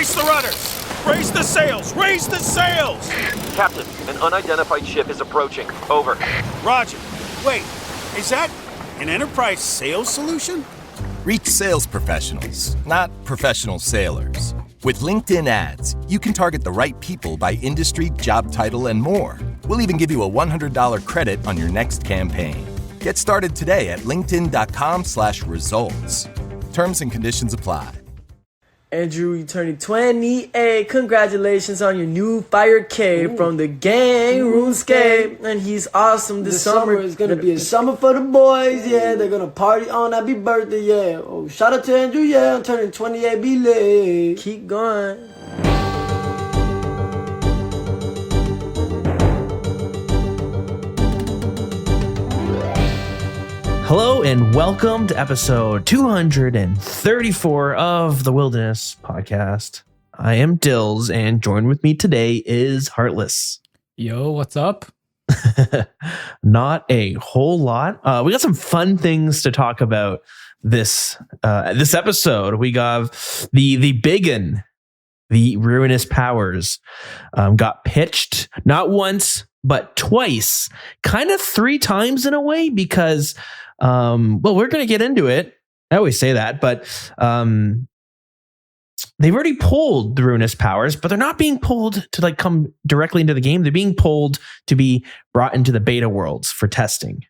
Brace the rudders! Raise the sails! Raise the sails! Captain, an unidentified ship is approaching. Over. Roger. Wait, is that an enterprise sales solution? Reach sales professionals, not professional sailors. With LinkedIn ads, you can target the right people by industry, job title, and more. We'll even give you a $100 credit on your next campaign. Get started today at linkedin.com/results. Terms and conditions apply. Andrew, you turning 28. Congratulations on your new fire cave from the gang RuneScape. And he's awesome this summer. Is gonna be a summer for the boys, yeah. They're gonna party on happy birthday, yeah. Oh, shout out to Andrew, yeah. I'm turning 28, be late. Keep going. Hello and welcome to episode 234 of the Wilderness Podcast. I am Dills, and joined with me today is Heartless. Yo, what's up? Not a whole lot. We got some fun things to talk about this episode. We got the biggin, the Ruinous Powers, got pitched not once but twice, kind of three times in a way, because we're going to get into it. I always say that, but they've already pulled the Ruinous Powers, but they're not being pulled to come directly into the game. They're being pulled to be brought into the beta worlds for testing,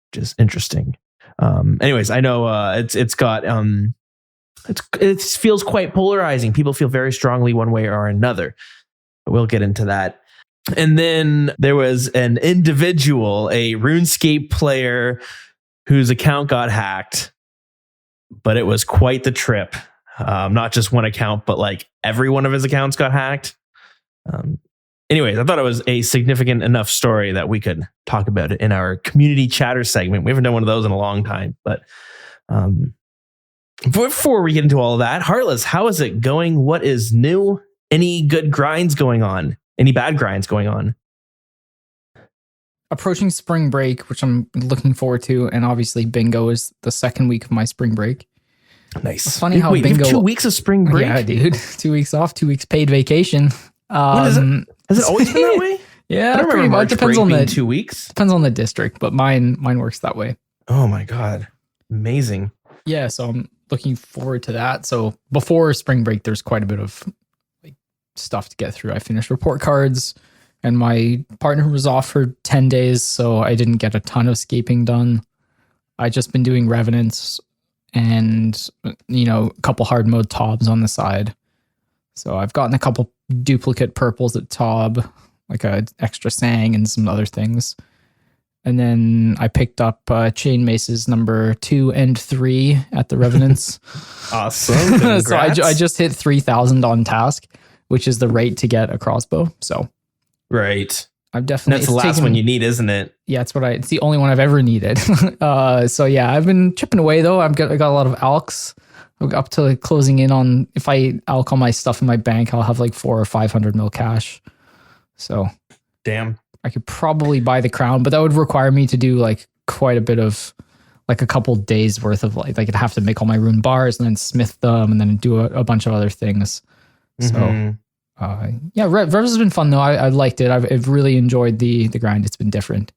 which is interesting. Anyways, I know it feels quite polarizing. People feel very strongly one way or another. But we'll get into that. And then there was an individual, a RuneScape player, whose account got hacked, but it was quite the trip. Not just one account, but every one of his accounts got hacked. Anyways, I thought it was a significant enough story that we could talk about it in our community chatter segment. We haven't done one of those in a long time, but before we get into all of that, Heartless, how is it going? What is new? Any good grinds going on? Any bad grinds going on? Approaching spring break, which I'm looking forward to, and obviously bingo is the second week of my spring break. Nice. It's funny how bingo. You have 2 weeks of spring break? Yeah, dude. 2 weeks off, 2 weeks paid vacation. What is it? Has it always been that way? Yeah, I don't pretty remember much. Depends on the 2 weeks. Depends on the district, but mine works that way. Oh my god, amazing. Yeah, so I'm looking forward to that. So before spring break, there's quite a bit of stuff to get through. I finished report cards, and my partner was off for 10 days, so I didn't get a ton of scaping done. I just been doing revenants and a couple hard mode tobs on the side. So I've gotten a couple duplicate purples at Tob, like a extra sang and some other things. And then I picked up Chain Maces number 2 and 3 at the Revenants. Awesome. So I just hit 3,000 on task, which is the rate to get a crossbow. So right. I've definitely. That's the last one you need, isn't it? Yeah, it's the only one I've ever needed. So yeah, I've been chipping away though. I got a lot of alks. I'm up to closing in on, if I alk all my stuff in my bank, I'll have 400 or 500 mil cash. So damn, I could probably buy the crown, but that would require me to do quite a bit of a couple days worth of I'd have to make all my rune bars and then smith them and then do a bunch of other things. So yeah, Revs has been fun though. I liked it. I've really enjoyed the grind. It's been different.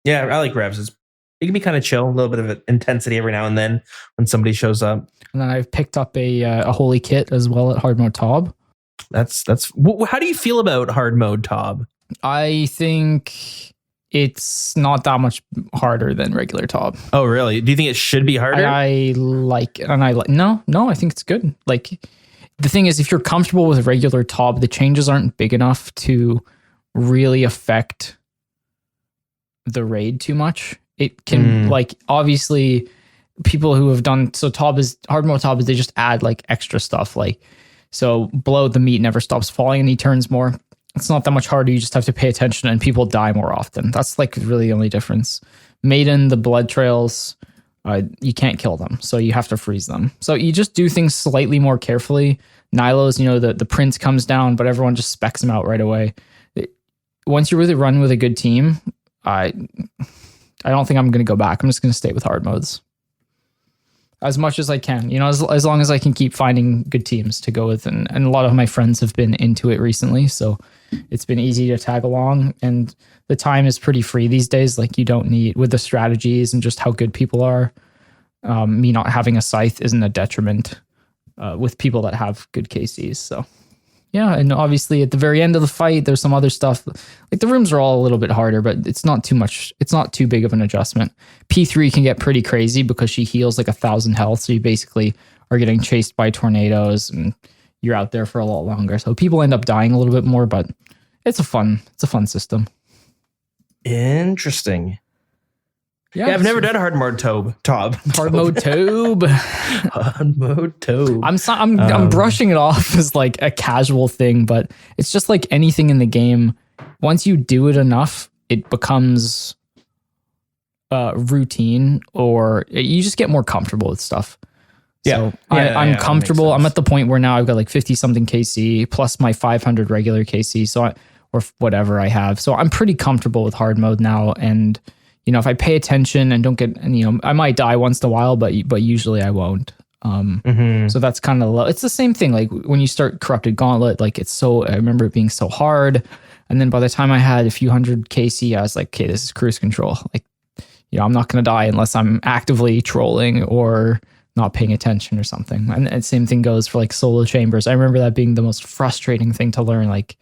Yeah, I like Revs. It can be kind of chill, a little bit of intensity every now and then when somebody shows up. And then I've picked up a holy kit as well at hard mode Tob. That's. How do you feel about hard mode Tob? I think it's not that much harder than regular Tob. Oh, really? Do you think it should be harder? I like it, and no. I think it's good. The thing is, if you're comfortable with regular Tob, the changes aren't big enough to really affect the raid too much. It can obviously people who have done hard mode Tob is they just add extra stuff so below the meat never stops falling and he turns more. It's not that much harder. You just have to pay attention and people die more often. That's really the only difference. Maiden, the blood trails, you can't kill them, so you have to freeze them. So you just do things slightly more carefully. Nilos, the prince comes down, but everyone just specs him out right away. Once you really run with a good team, I don't think I'm going to go back. I'm just going to stay with hard modes. as much as I can, as long as I can keep finding good teams to go with. And a lot of my friends have been into it recently, so it's been easy to tag along. And the time is pretty free these days. Like, you don't need, with the strategies and just how good people are, me not having a scythe isn't a detriment with people that have good KCs. So yeah, and obviously at the very end of the fight, there's some other stuff. Like, the rooms are all a little bit harder, but it's not too much. It's not too big of an adjustment. P3 can get pretty crazy because she heals like 1,000 health. So you basically are getting chased by tornadoes and you're out there for a lot longer. So people end up dying a little bit more, but it's a fun system. Interesting. Yeah, I've never done hard mode Hard mode Tobe. Hard mode Tobe. I'm brushing it off as like a casual thing, but it's just like anything in the game. Once you do it enough, it becomes routine, or you just get more comfortable with stuff. So I'm comfortable. I'm at the point where now I've got like 50 something KC plus my 500 regular KC, or whatever I have. So I'm pretty comfortable with hard mode now, and if I pay attention and don't get, I might die once in a while, but usually I won't. So that's kind of low. It's the same thing. Like when you start Corrupted Gauntlet, like I remember it being so hard. And then by the time I had a few hundred KC, I was like, okay, this is cruise control. Like, I'm not going to die unless I'm actively trolling or not paying attention or something. And same thing goes for like solo chambers. I remember that being the most frustrating thing to learn. Like,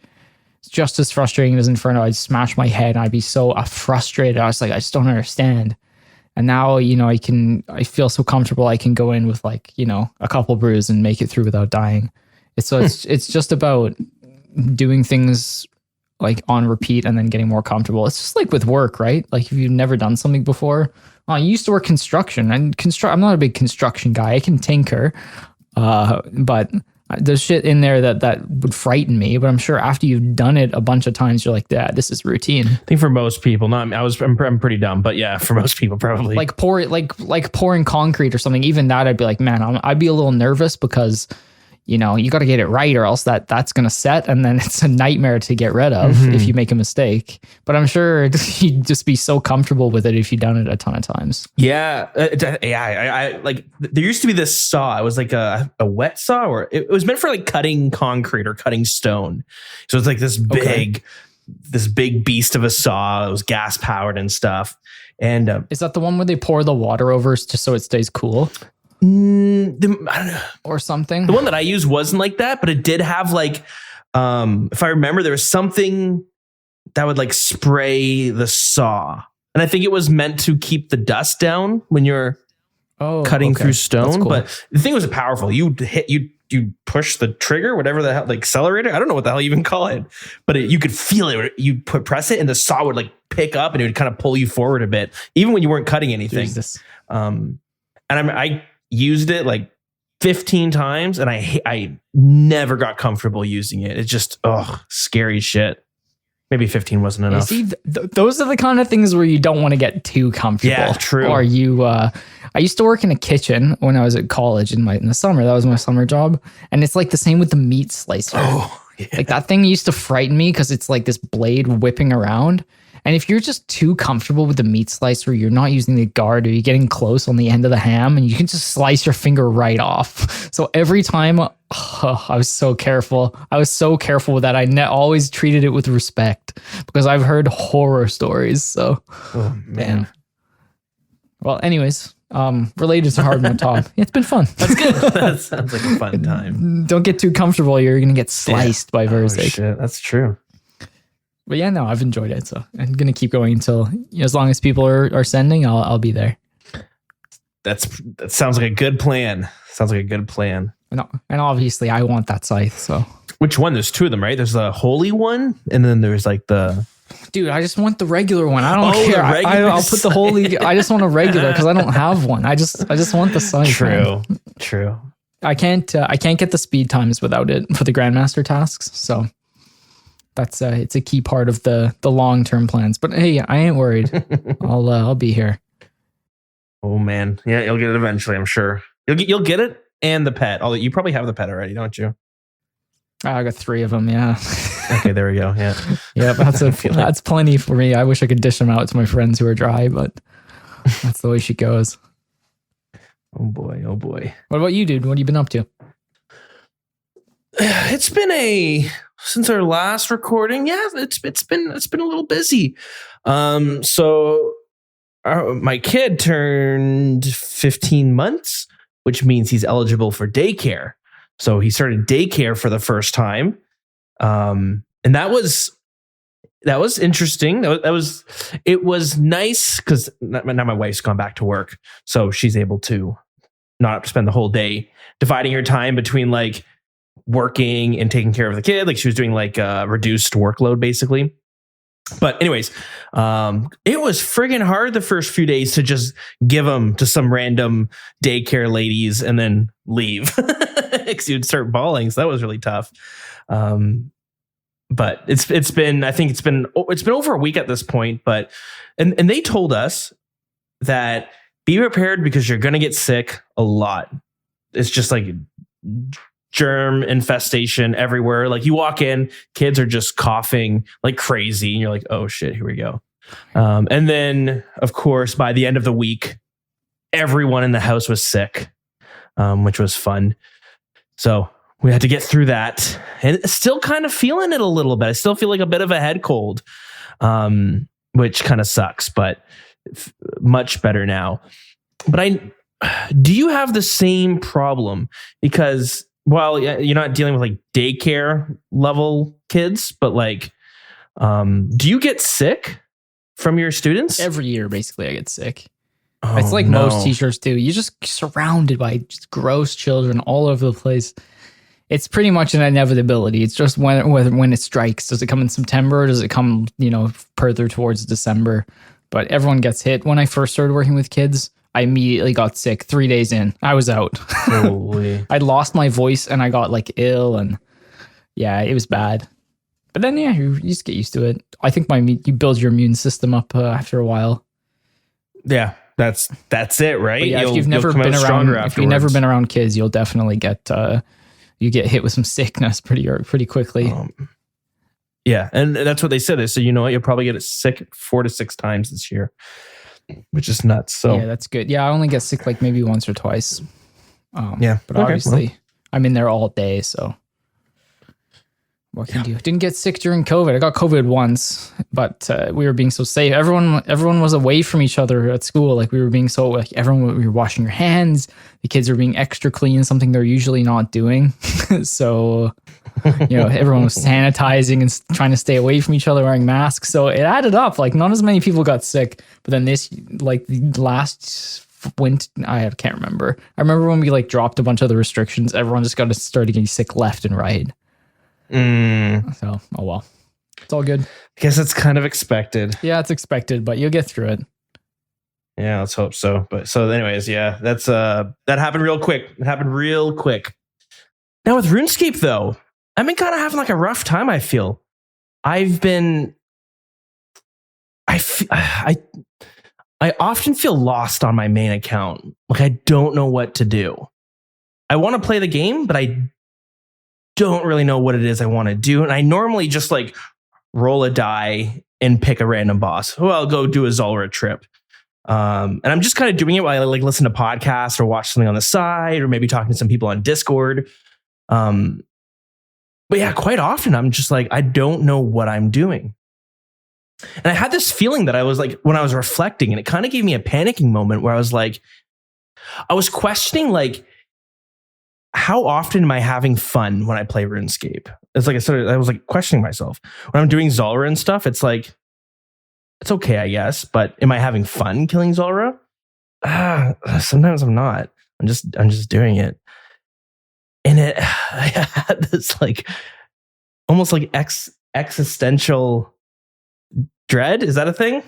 just as frustrating as Inferno. I'd smash my head and I'd be so frustrated. I was like, I just don't understand. And now, I feel so comfortable. I can go in with like, a couple brews and make it through without dying. It's just about doing things like on repeat and then getting more comfortable. It's just like with work, right? Like if you've never done something before, I used to work construction and I'm not a big construction guy. I can tinker, but there's shit in there that would frighten me, but I'm sure after you've done it a bunch of times, you're like, yeah, this is routine. I think for most people, I'm pretty dumb, but yeah, for most people, probably like pouring concrete or something. Even that, I'd be like, man, I'd be a little nervous because you got to get it right or else that's going to set. And then it's a nightmare to get rid of if you make a mistake. But I'm sure you'd just be so comfortable with it if you've done it a ton of times. Yeah. I like, there used to be this saw. It was like a wet saw, or it was meant for like cutting concrete or cutting stone. So it's like this big beast of a saw. It was gas powered and stuff. And is that the one where they pour the water over just so it stays cool? I don't know, or something. The one that I used wasn't like that, but it did have like, if I remember, there was something that would like spray the saw, and I think it was meant to keep the dust down when you're cutting through stone. Cool. But the thing was powerful. You push the trigger, whatever the hell, like accelerator. I don't know what the hell you even call it, but you could feel it. You press it, and the saw would like pick up, and it would kind of pull you forward a bit, even when you weren't cutting anything. Jesus. And I used it like 15 times and I never got comfortable using it. It's just, scary shit. Maybe 15 wasn't enough. See, those are the kind of things where you don't want to get too comfortable. Yeah, true. Or I used to work in a kitchen when I was at college in the summer. That was my summer job. And it's like the same with the meat slicer. Oh, yeah. Like that thing used to frighten me because it's like this blade whipping around. And if you're just too comfortable with the meat slicer, you're not using the guard, or you're getting close on the end of the ham and you can just slice your finger right off. So every time, I was so careful. I was so careful with that. I always treated it with respect because I've heard horror stories. So, man. Well, anyways, related to hard mode top, it's been fun. That's good. That sounds like a fun time. Don't get too comfortable. You're going to get sliced by Verzik. Shit, that's true. But yeah, no, I've enjoyed it. So I'm going to keep going until, as long as people are sending, I'll be there. That sounds like a good plan. And obviously I want that scythe. So which one? There's two of them, right? There's the holy one. And then there's like dude, I just want the regular one. I don't care. I'll put the holy. I just want a regular because I don't have one. I just want the scythe. True. I can't get the speed times without it for the Grandmaster tasks. So that's it's a key part of the long-term plans. But hey, I ain't worried. I'll be here. Oh man, yeah, you'll get it eventually. I'm sure you'll get it and the pet. Although you probably have the pet already, don't you? I got 3 of them. Yeah. Okay, there we go. Yeah, yeah, that's plenty for me. I wish I could dish them out to my friends who are dry, but that's the way she goes. Oh boy. What about you, dude? What have you been up to? It's been since our last recording. Yeah, it's been a little busy. So my kid turned 15 months, which means he's eligible for daycare. So he started daycare for the first time. And that was interesting. It was nice because now my wife's gone back to work, so she's able to not have to spend the whole day dividing her time between like working and taking care of the kid. Like she was doing like reduced workload basically. But anyways, it was friggin' hard the first few days to just give them to some random daycare ladies and then leave because you'd start bawling. So that was really tough. But it's been over a week at this point. But and they told us that be prepared because you're gonna get sick a lot. It's just like germ infestation everywhere. Like you walk in, kids are just coughing like crazy, and you're like, oh shit, here we go. And then, of course, by the end of the week, everyone in the house was sick, which was fun. So we had to get through that, and still kind of feeling it a little bit. I still feel like a bit of a head cold, which kind of sucks, but much better now. But do you have the same problem? Because well, you're not dealing with like daycare level kids, but like, do you get sick from your students? Every year, basically, I get sick. It's like most teachers do. You're just surrounded by just gross children all over the place. It's pretty much an inevitability. It's just when it strikes. Does it come in September? Or does it come, further towards December? But everyone gets hit. When I first started working with kids, I immediately got sick 3 days in. I was out. I lost my voice and I got like ill, and yeah, it was bad. But then you just get used to it. I think you build your immune system up after a while. Yeah, that's it, right? But yeah, if you've never been around kids, you'll definitely get hit with some sickness pretty quickly. Yeah, and that's what they said. They said, you know what, you'll probably get sick 4 to 6 times this year, which is nuts. So yeah, that's good. Yeah, I only get sick like maybe once or twice. But okay, obviously I'm in there all day, so what can you do? Didn't get sick during COVID. I got COVID once, but we were being so safe. Everyone was away from each other at school. Like we were being so like we were washing your hands. The kids were being extra clean, something they're usually not doing. So everyone was sanitizing and trying to stay away from each other, wearing masks. So it added up. Like not as many people got sick, but then this like the last winter, I can't remember. I remember when we like dropped a bunch of the restrictions. Everyone just started getting sick left and right. So, oh well, it's all good. I guess it's kind of expected. Yeah, it's expected, but you'll get through it. Yeah, let's hope so. But so anyways, yeah, that's that happened real quick. It happened real quick. Now with RuneScape though, I've been kind of having like a rough time, I feel. I often feel lost on my main account. Like I don't know what to do. I want to play the game, but I don't really know what it is I want to do. And I normally just like roll a die and pick a random boss. Well, I'll go do a Zulrah trip. And I'm just kind of doing it while I like listen to podcasts or watch something on the side, or maybe talking to some people on Discord. But yeah, quite often I'm just like, I don't know what I'm doing. And I had this feeling that I was like, when I was reflecting, and it kind of gave me a panicking moment where I was like, I was questioning like, how often am I having fun when I play RuneScape? It's like I was like questioning myself. When I'm doing Zulrah and stuff, it's like, it's okay, I guess, but am I having fun killing Zulrah? Sometimes I'm not. I'm just doing it. And I had this like almost like existential dread. Is that a thing?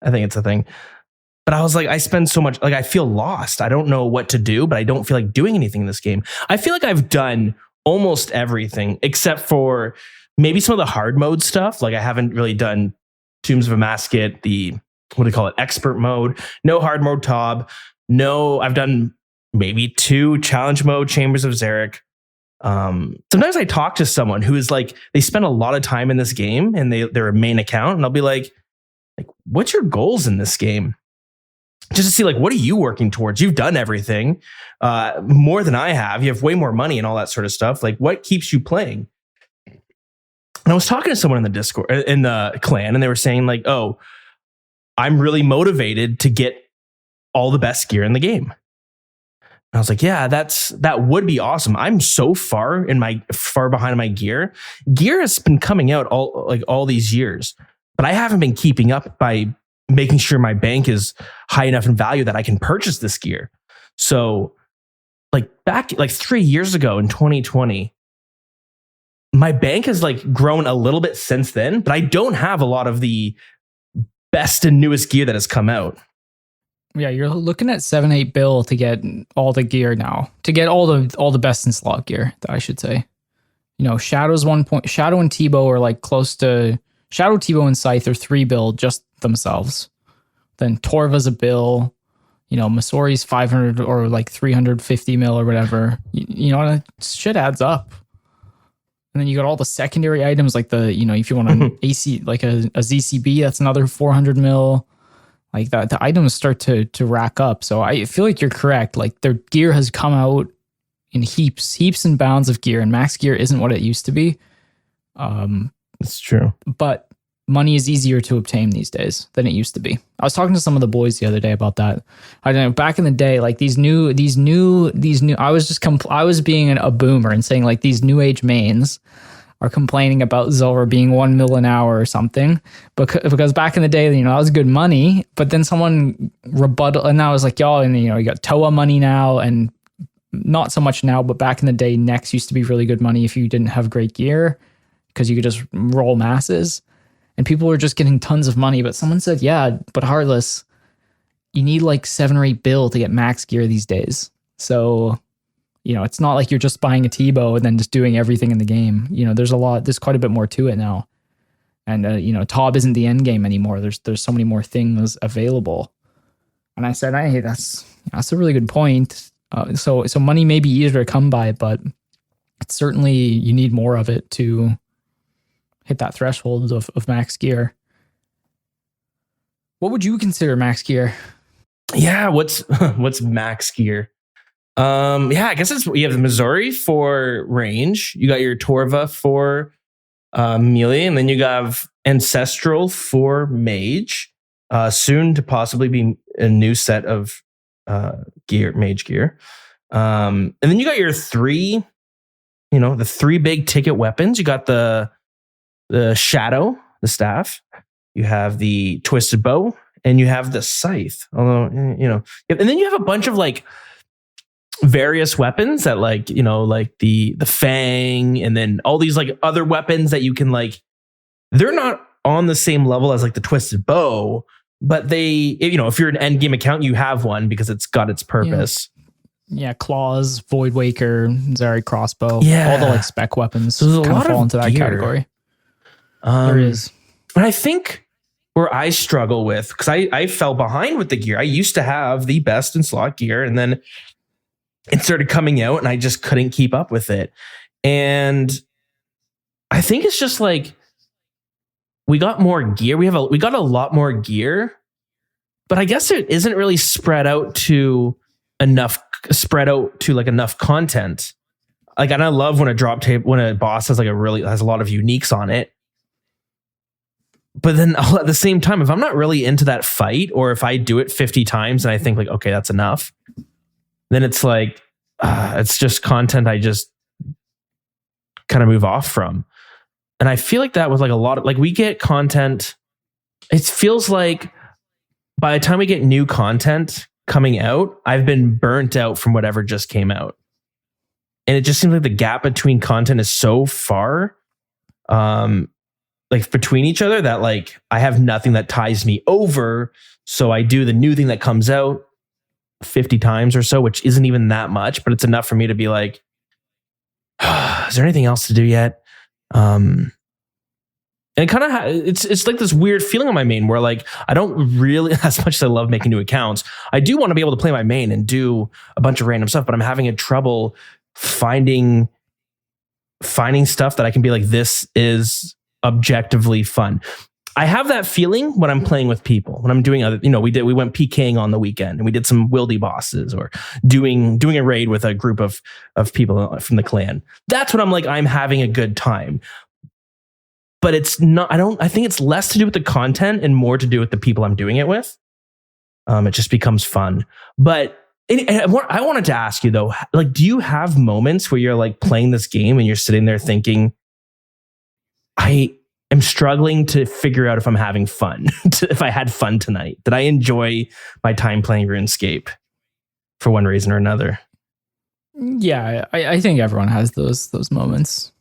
I think it's a thing. But I was like, I spend so much, like I feel lost. I don't know what to do, but I don't feel like doing anything in this game. I feel like I've done almost everything except for maybe some of the hard mode stuff. Like I haven't really done Tombs of a Masket, the, what do you call it? Expert mode, no hard mode Tob. No, I've done maybe 2 challenge mode Chambers of Xeric. Sometimes I talk to someone who is like, they spend a lot of time in this game and they're a main account, and I'll be like, what's your goals in this game? just to see like, what are you working towards? You've done everything more than I have. You have way more money and all that sort of stuff. Like, what keeps you playing? And I was talking to someone in the Discord, in the clan, and they were saying like, oh, I'm really motivated to get all the best gear in the game. And I was like, yeah, that would be awesome. I'm so far behind my gear. Gear has been coming out all these years, but I haven't been keeping up by making sure my bank is high enough in value that I can purchase this gear. So like back like 3 years ago in 2020, my bank has like grown a little bit since then, but I don't have a lot of the best and newest gear that has come out. Yeah, you're looking at 7-8 bill to get all the gear now. To get all the best in slot gear, I should say. You know, Shadow's 1 point. Shadow and Tebow are like close to Shadow, Tebow, and Scythe are 3 bill just themselves. Then Torva's a bill. You know, Masori's 500 or like 350 mil or whatever. You know, shit adds up. And then you got all the secondary items like the, you know, if you want an AC, like a ZCB, that's another 400 mil. Like that, the items start to rack up. So I feel like you're correct. Like their gear has come out in heaps and bounds of gear, and max gear isn't what it used to be. It's true. But money is easier to obtain these days than it used to be. I was talking to some of the boys the other day about that. I don't know, back in the day, like these new, I was being a boomer and saying like these new age mains are complaining about Zulrah being 1 mil an hour or something, because back in the day, you know, that was good money. But then someone rebutted, and I was like, y'all, and you know, you got Toa money now, and not so much now, but back in the day, Nex used to be really good money if you didn't have great gear, because you could just roll masses, and people were just getting tons of money. But someone said, yeah, but Heartless, you need like 7 or 8 bill to get max gear these days. So, you know, it's not like you're just buying a Tebow and then just doing everything in the game. You know, there's quite a bit more to it now. And, you know, Tob isn't the end game anymore. There's so many more things available. And I said, hey, that's a really good point. So money may be easier to come by, but it's certainly, you need more of it to hit that threshold of max gear. What would you consider max gear? Yeah, what's max gear? Yeah, I guess you have the Missouri for range. You got your Torva for melee, and then you have Ancestral for mage. Soon to possibly be a new set of mage gear. And then you got your the 3 big ticket weapons. You got the Shadow, the staff. You have the Twisted Bow, and you have the Scythe. Although, you know, and then you have a bunch of like various weapons that like, you know, like the Fang, and then all these like other weapons that you can like, they're not on the same level as like the Twisted Bow, but they, you know, if you're an end game account, you have one because it's got its purpose. Yeah, Claws, Void Waker, Zari Crossbow, all the like spec weapons. So there's a lot fall of into that gear. category. There is. But I think where I struggle with, because I fell behind with the gear. I used to have the best in slot gear, and then it started coming out and I just couldn't keep up with it. And I think it's just like, we got more gear. We got a lot more gear, but I guess it isn't really spread out to enough content. Like, and I love when when a boss has a lot of uniques on it. But then at the same time, if I'm not really into that fight, or if I do it 50 times and I think like, okay, that's enough, then it's like, it's just content I just kind of move off from. And I feel like that was like a lot of, like, we get content. It feels like by the time we get new content coming out, I've been burnt out from whatever just came out. And it just seems like the gap between content is so far, like between each other, that like I have nothing that ties me over. So I do the new thing that comes out 50 times or so, which isn't even that much, but it's enough for me to be like, is there anything else to do yet? And it kind of it's like this weird feeling on my main where like I don't really, as much as I love making new accounts, I do want to be able to play my main and do a bunch of random stuff, but I'm having a trouble finding stuff that I can be like, this is objectively fun. I have that feeling when I'm playing with people, when I'm doing other, we went PKing on the weekend and we did some wildy bosses or doing a raid with a group of people from the clan. That's when I'm like, I'm having a good time. But it's not, I think it's less to do with the content and more to do with the people I'm doing it with. It just becomes fun. But I wanted to ask you though, like, do you have moments where you're like playing this game and you're sitting there thinking, I am struggling to figure out if I'm having fun, if I had fun tonight? Did I enjoy my time playing RuneScape for one reason or another? Yeah, I think everyone has those moments.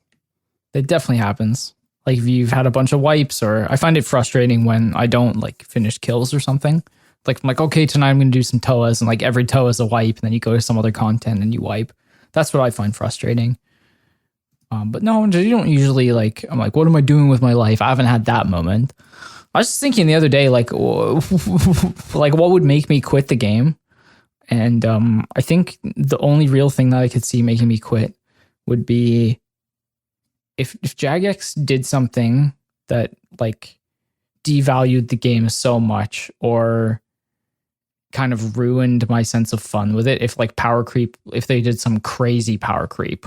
It definitely happens. Like if you've had a bunch of wipes, or I find it frustrating when I don't like finish kills or something. Like I'm like, okay, tonight I'm going to do some TOAs, and like every TOA is a wipe, and then you go to some other content and you wipe. That's what I find frustrating. But no, you don't usually like, I'm like, what am I doing with my life? I haven't had that moment. I was just thinking the other day, like, like what would make me quit the game? And I think the only real thing that I could see making me quit would be if Jagex did something that like devalued the game so much or kind of ruined my sense of fun with it. If like power creep, if they did some crazy power creep,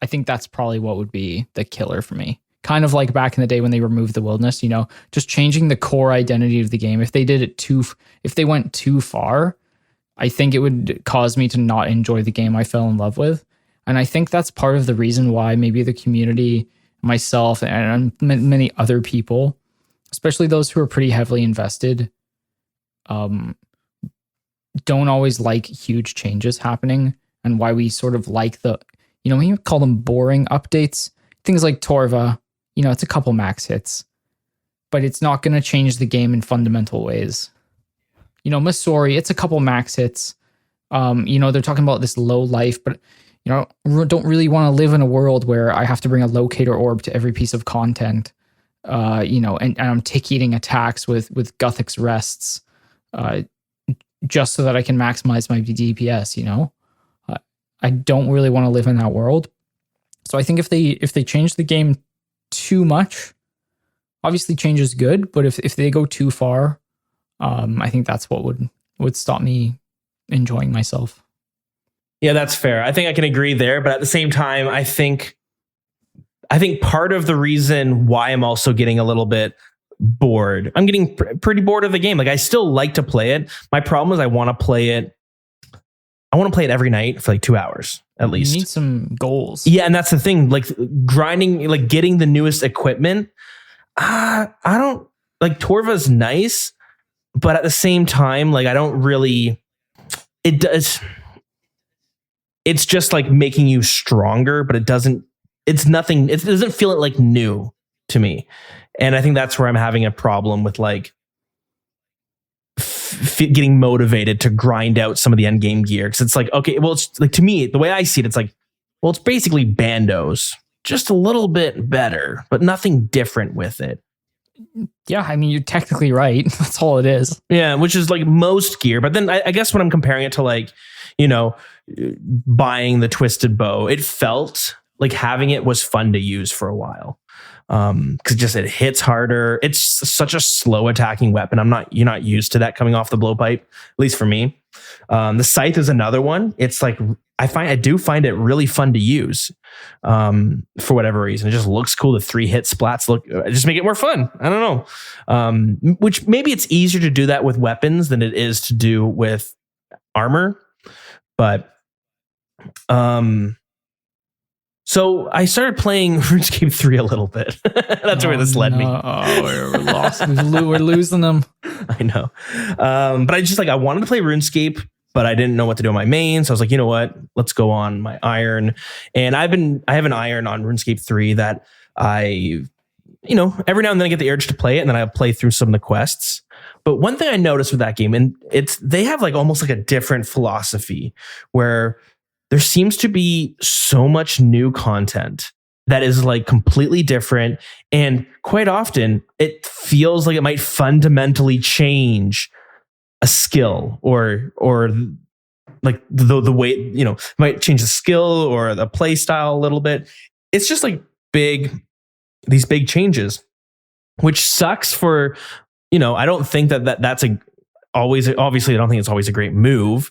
I think that's probably what would be the killer for me. Kind of like back in the day when they removed the wilderness, just changing the core identity of the game. If they did it if they went too far, I think it would cause me to not enjoy the game I fell in love with. And I think that's part of the reason why maybe the community, myself, and many other people, especially those who are pretty heavily invested, don't always like huge changes happening, and why we sort of like the, when you call them boring updates, things like Torva, it's a couple max hits, but it's not going to change the game in fundamental ways. Masori, it's a couple max hits. They're talking about this low life, but don't really want to live in a world where I have to bring a locator orb to every piece of content. And I'm tick-eating attacks with Guthix rests, just so that I can maximize my DPS, I don't really want to live in that world. So I think if they change the game too much, obviously change is good, but if they go too far, I think that's what would stop me enjoying myself. Yeah, that's fair. I think I can agree there, but at the same time, I think part of the reason why I'm also getting a little bit bored, I'm getting pretty bored of the game. Like I still like to play it. My problem is I want to play it every night for like 2 hours at least. You need some goals. Yeah, and that's the thing. Like grinding, like getting the newest equipment. I don't like Torva's nice, but at the same time, like I don't really. It does. It's just like making you stronger, but it doesn't. It's nothing. It doesn't feel like new to me, and I think that's where I'm having a problem with like getting motivated to grind out some of the end game gear. Because it's like, okay, well, it's like to me, the way I see it, it's like, well, it's basically bandos, just a little bit better, but nothing different with it. Yeah, I mean, you're technically right. That's all it is. Yeah, which is like most gear. But then I guess when I'm comparing it to like, buying the twisted bow, it felt like having it was fun to use for a while. Because it hits harder. It's such a slow attacking weapon. You're not used to that coming off the blowpipe, at least for me. The scythe is another one. It's like I do find it really fun to use for whatever reason. It just looks cool. The 3-hit splats just make it more fun. I don't know. Which maybe it's easier to do that with weapons than it is to do with armor. But so I started playing RuneScape 3 a little bit. That's where this led me. Oh, we're lost. We're losing them. I know. But I wanted to play RuneScape, but I didn't know what to do on my main. So I was like, you know what? Let's go on my iron. And I have an iron on RuneScape 3 that every now and then I get the urge to play it, and then I play through some of the quests. But one thing I noticed with that game, and they have like almost like a different philosophy where there seems to be so much new content that is like completely different. And quite often it feels like it might fundamentally change a skill or like the way, might change the skill or the play style a little bit. It's just like these big changes. which sucks for, I don't think that's obviously I don't think it's always a great move,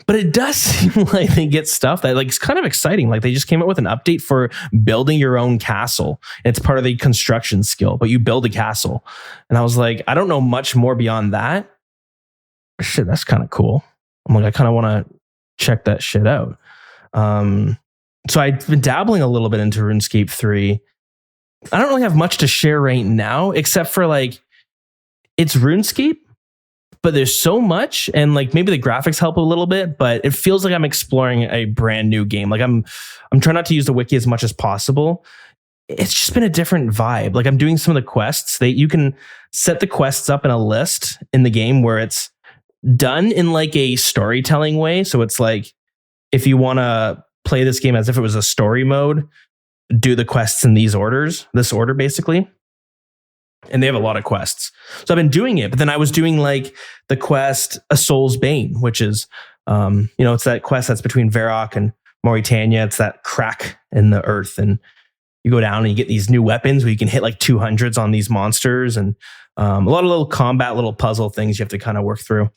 but it does seem like they get stuff that like it's kind of exciting. Like they just came out with an update for building your own castle. It's part of the construction skill, but you build a castle. And I was like, I don't know much more beyond that. Shit, that's kind of cool. I'm like, I kind of want to check that shit out. So I've been dabbling a little bit into RuneScape 3. I don't really have much to share right now, except for like, it's RuneScape, but there's so much, and like maybe the graphics help a little bit, but it feels like I'm exploring a brand new game. Like I'm trying not to use the wiki as much as possible. It's just been a different vibe. Like I'm doing some of the quests. You can set the quests up in a list in the game where it's done in like a storytelling way. So it's like, if you want to play this game as if it was a story mode, do the quests in this order basically. And they have a lot of quests. So I've been doing it, but then I was doing like the quest A Soul's Bane, which is, it's that quest that's between Varrock and Mauritania. It's that crack in the earth. And you go down and you get these new weapons where you can hit like 200s on these monsters, and a lot of little combat, little puzzle things you have to kind of work through.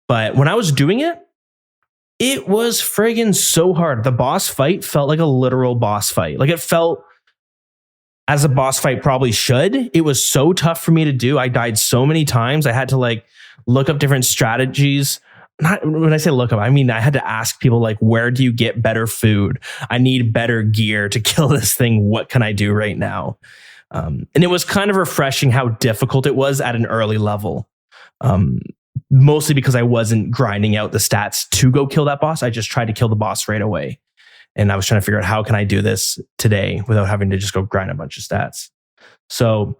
But when I was doing it, it was friggin' so hard. The boss fight felt like a literal boss fight. Like it felt as a boss fight probably should. It was so tough for me to do. I died so many times. I had to like look up different strategies. Not when I say look up, I mean I had to ask people like, where do you get better food? I need better gear to kill this thing. What can I do right now? And it was kind of refreshing how difficult it was at an early level. Mostly because I wasn't grinding out the stats to go kill that boss. I just tried to kill the boss right away. And I was trying to figure out how can I do this today without having to just go grind a bunch of stats. So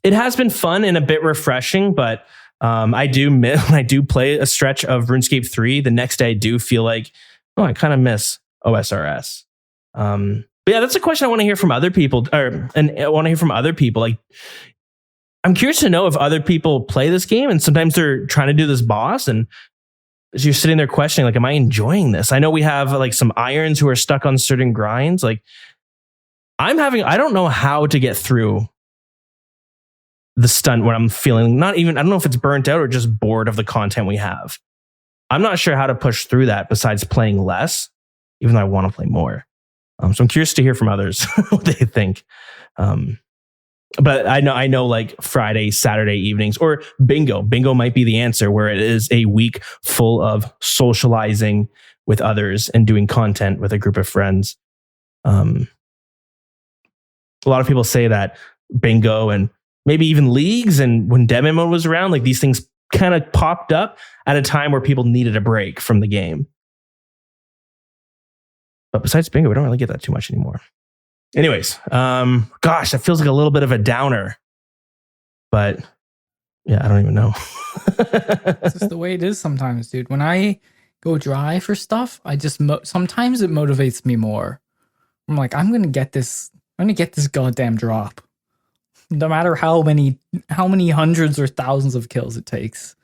it has been fun and a bit refreshing, but I do miss when I do play a stretch of RuneScape 3. The next day I do feel like, I kind of miss OSRS. But yeah, that's a question I want to hear from other people, and I want to hear from other people. Like, I'm curious to know if other people play this game and sometimes they're trying to do this boss, and as you're sitting there questioning, like, am I enjoying this? I know we have like some irons who are stuck on certain grinds. Like I don't know how to get through the stunt when I'm feeling I don't know if it's burnt out or just bored of the content we have. I'm not sure how to push through that besides playing less, even though I want to play more. So I'm curious to hear from others what they think. But I know like Friday, Saturday evenings, or bingo. Bingo might be the answer, where it is a week full of socializing with others and doing content with a group of friends. A lot of people say that bingo and maybe even leagues, and when demo mode was around, like these things kind of popped up at a time where people needed a break from the game. But besides bingo, we don't really get that too much anymore. Anyways, gosh, that feels like a little bit of a downer, but yeah, I don't even know. It's just the way it is sometimes, dude. When I go dry for stuff, I just sometimes it motivates me more. I'm like, I'm gonna get this goddamn drop, no matter how many hundreds or thousands of kills it takes.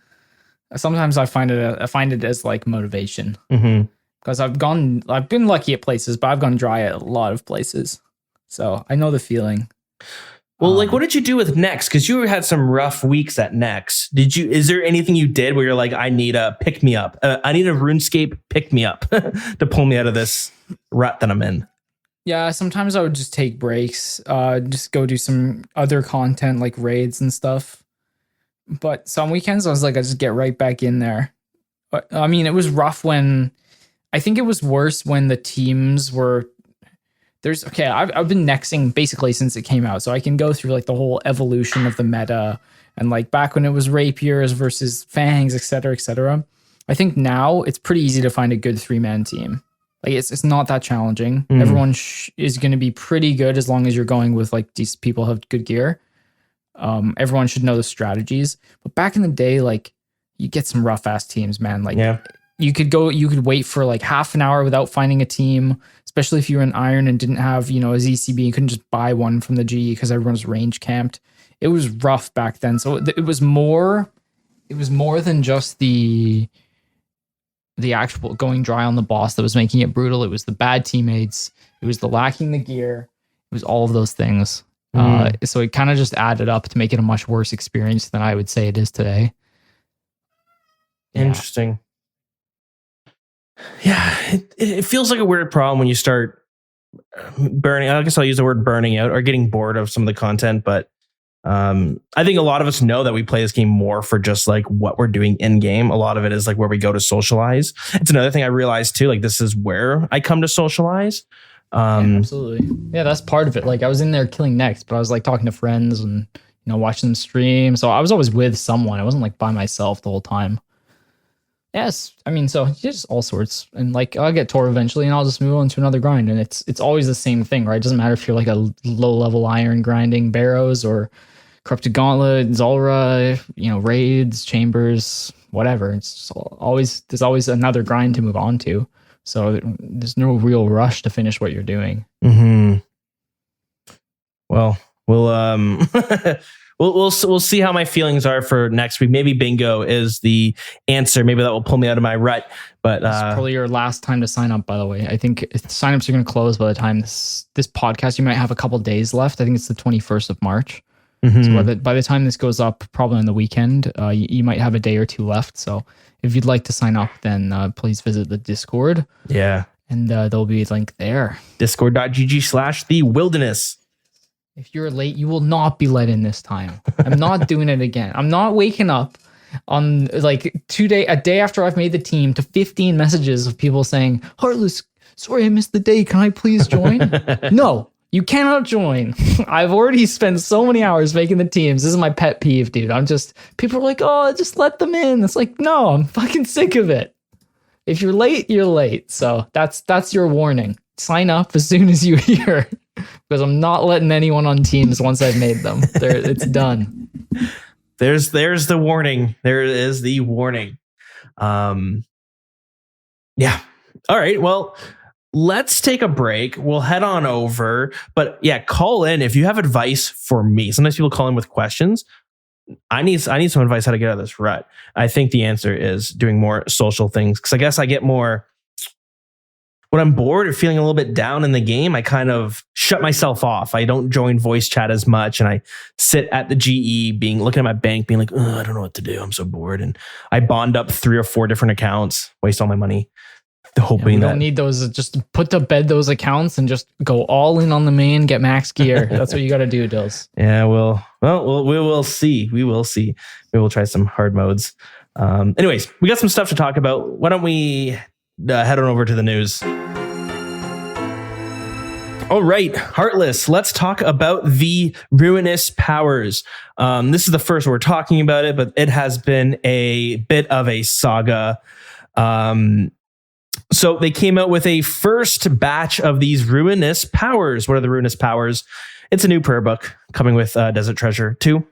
Sometimes I find it as like motivation, because I've been lucky at places, but I've gone dry at a lot of places. So I know the feeling. Well, like, what did you do with Nex? Because you had some rough weeks at Nex. Is there anything you did where you're like, I need a pick me up? I need a RuneScape pick me up to pull me out of this rut that I'm in. Yeah, sometimes I would just take breaks, just go do some other content like raids and stuff. But some weekends I was like, I just get right back in there. But I mean, it was rough I think it was worse when the teams were. I've been nexing basically since it came out, so I can go through like the whole evolution of the meta, and like back when it was rapiers versus fangs, etc., etc. I think now it's pretty easy to find a good 3-man team. Like it's not that challenging. Everyone is going to be pretty good as long as you're going with like these people who have good gear. Everyone should know the strategies. But back in the day, like you get some rough ass teams, man. Like you could wait for like half an hour without finding a team, especially if you were in Iron and didn't have, a ZCB. You couldn't just buy one from the G because everyone was range camped. It was rough back then. So it was more than just the actual going dry on the boss that was making it brutal. It was the bad teammates. It was the lacking the gear. It was all of those things. So it kind of just added up to make it a much worse experience than I would say it is today. Interesting. Yeah, it feels like a weird problem when you start burning. I guess I'll use the word burning out or getting bored of some of the content. But I think a lot of us know that we play this game more for just like what we're doing in game. A lot of it is like where we go to socialize. It's another thing I realized too. Like this is where I come to socialize. Yeah, absolutely. Yeah, that's part of it. Like I was in there killing next, but I was like talking to friends and watching them stream. So I was always with someone. I wasn't like by myself the whole time. Yes, I mean, so just all sorts, and like I'll get Tor eventually, and I'll just move on to another grind, and it's always the same thing, right? It doesn't matter if you're like a low level iron grinding Barrows or Corrupted Gauntlet, Zulrah, raids, chambers, whatever. It's there's always another grind to move on to, so there's no real rush to finish what you're doing. Mm-hmm. Well, we'll we'll see how my feelings are for next week. Maybe bingo is the answer. Maybe that will pull me out of my rut. But it's probably your last time to sign up, by the way. I think signups are going to close by the time this podcast. You might have a couple days left. I think it's the 21st of March. Mm-hmm. So by the time this goes up, probably on the weekend, you might have a day or two left. So if you'd like to sign up, then please visit the Discord. Yeah. And there'll be a link there. Discord.gg/thewilderness. If you're late, you will not be let in this time. I'm not doing it again. I'm not waking up on like a day after I've made the team to 15 messages of people saying, Heartless, sorry I missed the day. Can I please join? No, you cannot join. I've already spent so many hours making the teams. This is my pet peeve, dude. People are like, oh, just let them in. It's like, no, I'm fucking sick of it. If you're late, you're late. So that's your warning. Sign up as soon as you hear. Because I'm not letting anyone on teams once I've made them. It's done. There's the warning. There is the warning. Yeah. All right. Well, let's take a break. We'll head on over. But yeah, call in if you have advice for me. Sometimes people call in with questions. I need some advice how to get out of this rut. I think the answer is doing more social things. Because I guess I get more... When I'm bored or feeling a little bit down in the game, I kind of shut myself off. I don't join voice chat as much, and I sit at the GE, looking at my bank, being like, I don't know what to do. I'm so bored, and I bond up 3 or 4 different accounts, waste all my money, hoping that. You don't need those. Just put to bed those accounts and just go all in on the main. Get max gear. That's what you got to do, Dills. Yeah, we will see. We will see. Maybe we'll try some hard modes. Anyways, we got some stuff to talk about. Why don't we head on over to the news? All right, Heartless, let's talk about the Ruinous Powers. This is the first we're talking about it, but it has been a bit of a saga. So they came out with a first batch of these Ruinous Powers. What are the Ruinous Powers? It's a new prayer book coming with Desert Treasure 2.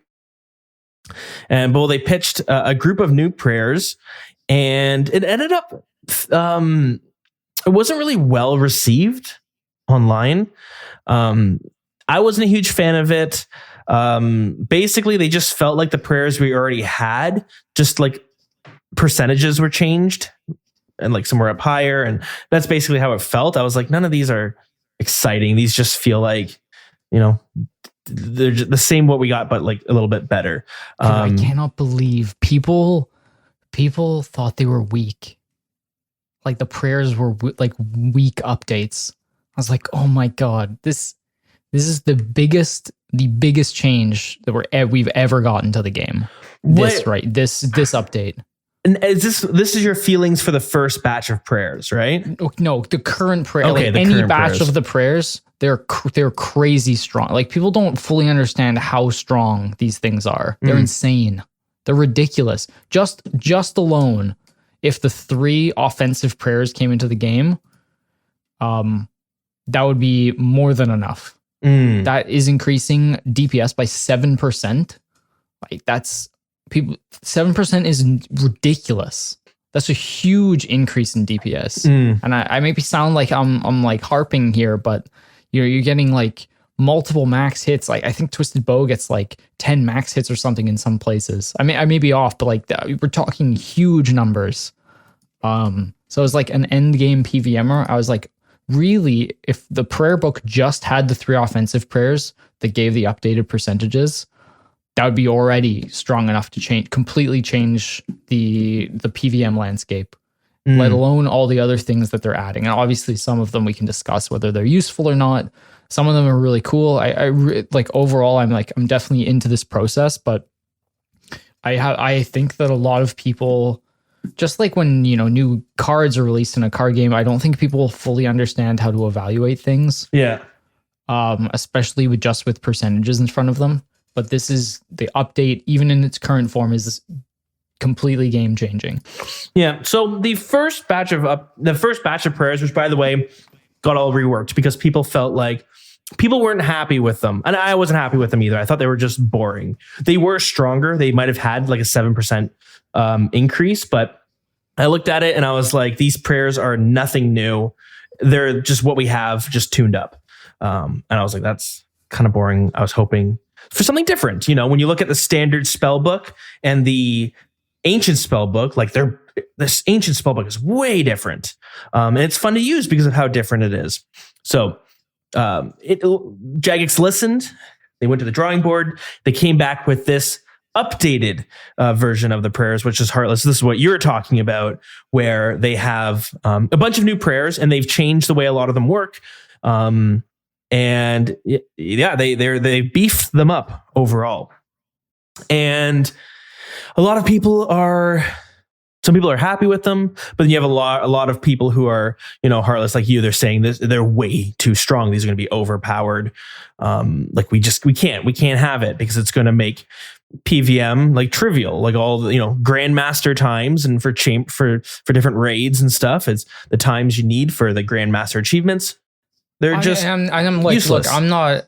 And they pitched a group of new prayers, and it ended up... it wasn't really well received online. I wasn't a huge fan of it. Basically, they just felt like the prayers we already had, just like percentages were changed and like some were up higher. And that's basically how it felt. I was like, none of these are exciting. These just feel like, they're just the same what we got, but like a little bit better. I cannot believe people thought they were weak. Like the prayers were like weak updates. I was like, oh my God, this is the biggest change that we've ever gotten to the game. This update. And this is your feelings for the first batch of prayers, right? No, the current prayer. Okay, like any batch of the prayers, they're crazy strong. Like people don't fully understand how strong these things are. They're insane. They're ridiculous. Just alone, if the 3 offensive prayers came into the game, that would be more than enough. That is increasing DPS by 7%. Like that's 7% is ridiculous. That's a huge increase in DPS. And I maybe sound like I'm like harping here, but you're getting like multiple max hits. Like I think Twisted Bow gets like 10 max hits or something in some places. I mean, I may be off, but like we're talking huge numbers. So as like an end game PVMer, I was like really, if the prayer book just had the 3 offensive prayers that gave the updated percentages, that would be already strong enough to completely change the PVM landscape, let alone all the other things that they're adding. And obviously some of them we can discuss whether they're useful or not. Some of them are really cool. Like overall, I'm definitely into this process, but I think that a lot of people, just like when, new cards are released in a card game, I don't think people fully understand how to evaluate things. Yeah. Especially with percentages in front of them. But this is the update, even in its current form, is completely game changing. Yeah. So the first batch of prayers, which by the way got all reworked because people felt like people weren't happy with them, and I wasn't happy with them either. I thought they were just boring. They were stronger. They might have had like a 7% increase, but I looked at it and I was like, these prayers are nothing new. They're just what we have, just tuned up. And I was like, that's kind of boring. I was hoping for something different. When you look at the standard spell book and the ancient spell book, like this ancient spell book is way different. And it's fun to use because of how different it is. So Jagex listened. They went to the drawing board. They came back with this updated version of the prayers, which is Heartless. This is what you're talking about, where they have a bunch of new prayers and they've changed the way a lot of them work. And yeah, they beefed them up overall. And some people are happy with them, but then you have a lot of people who are, Heartless like you. They're saying this, they're way too strong. These are going to be overpowered. Like we can't have it because it's going to make PVM like trivial, like all the, grandmaster times, and for different raids and stuff. It's the times you need for the grandmaster achievements. They're just I'm like, useless. Look,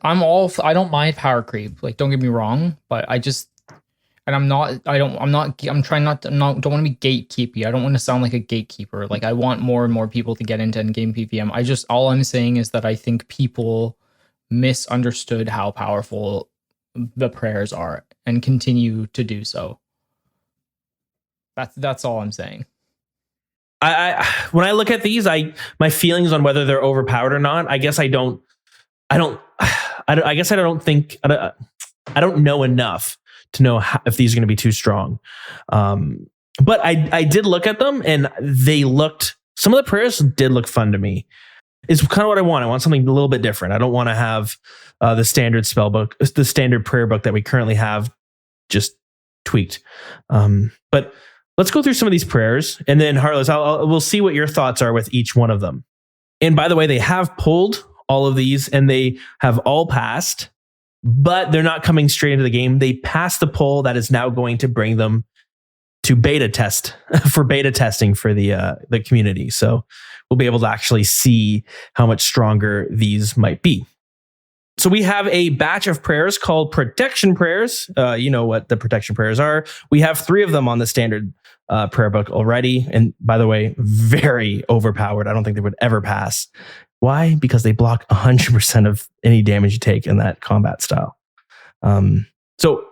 I don't mind power creep. Like, don't get me wrong, but I'm trying not to don't want to be gatekeepy. I don't want to sound like a gatekeeper. Like, I want more and more people to get into endgame PVM. All I'm saying is that I think people misunderstood how powerful the prayers are and continue to do so. That's all I'm saying. I when I look at these, my feelings on whether they're overpowered or not, I guess I don't know enough to know if these are going to be too strong. But I did look at them and some of the prayers did look fun to me. It's kind of what I want. I want something a little bit different. I don't want to have the standard spell book, the standard prayer book that we currently have, just tweaked. But let's go through some of these prayers, and then Heartless, we'll see what your thoughts are with each one of them. And by the way, they have pulled all of these, and they have all passed, but they're not coming straight into the game. They passed the poll that is now going to bring them to beta test for beta testing for the community. So we'll be able to actually see how much stronger these might be. So we have a batch of prayers called protection prayers. You know what the protection prayers are. We have 3 of them on the standard prayer book already. And by the way, very overpowered. I don't think they would ever pass. Why? Because they block 100% of any damage you take in that combat style. So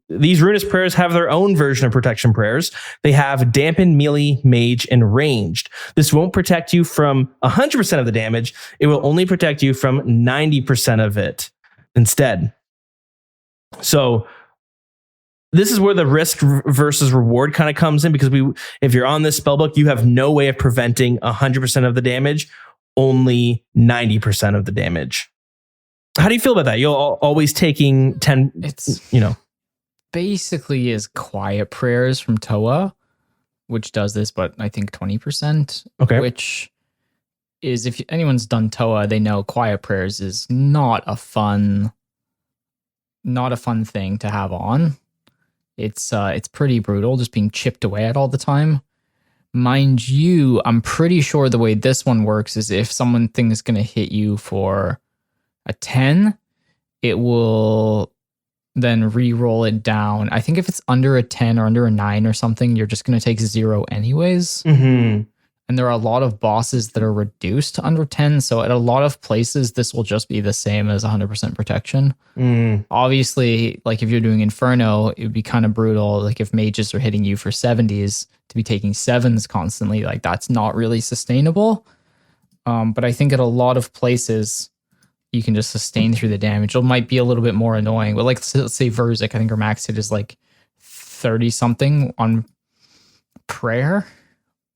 these Ruinous prayers have their own version of protection prayers. They have dampen, melee, mage, and ranged. This won't protect you from 100% of the damage. It will only protect you from 90% of it instead. So this is where the risk versus reward kind of comes in, because if you're on this spellbook, you have no way of preventing 100% of the damage, only 90% of the damage. How do you feel about that? You're always taking 10, basically is quiet prayers from Toa, which does this, but I think 20%. Okay. Which is, if anyone's done Toa, they know quiet prayers is not a fun thing to have on. It's pretty brutal, just being chipped away at all the time. Mind you, I'm pretty sure the way this one works is if someone thing is going to hit you for a 10, it will then re-roll it down. I think if it's under a 10 or under a 9 or something, you're just going to take 0 anyways. Mm-hmm. And there are a lot of bosses that are reduced to under 10. So at a lot of places, this will just be the same as 100% protection. Obviously, like if you're doing Inferno, it would be kind of brutal. Like if mages are hitting you for 70s, to be taking 7s constantly, like that's not really sustainable. But I think at a lot of places you can just sustain through the damage. It might be a little bit more annoying, but like let's say Verzik, I think her max hit is like 30 something on prayer.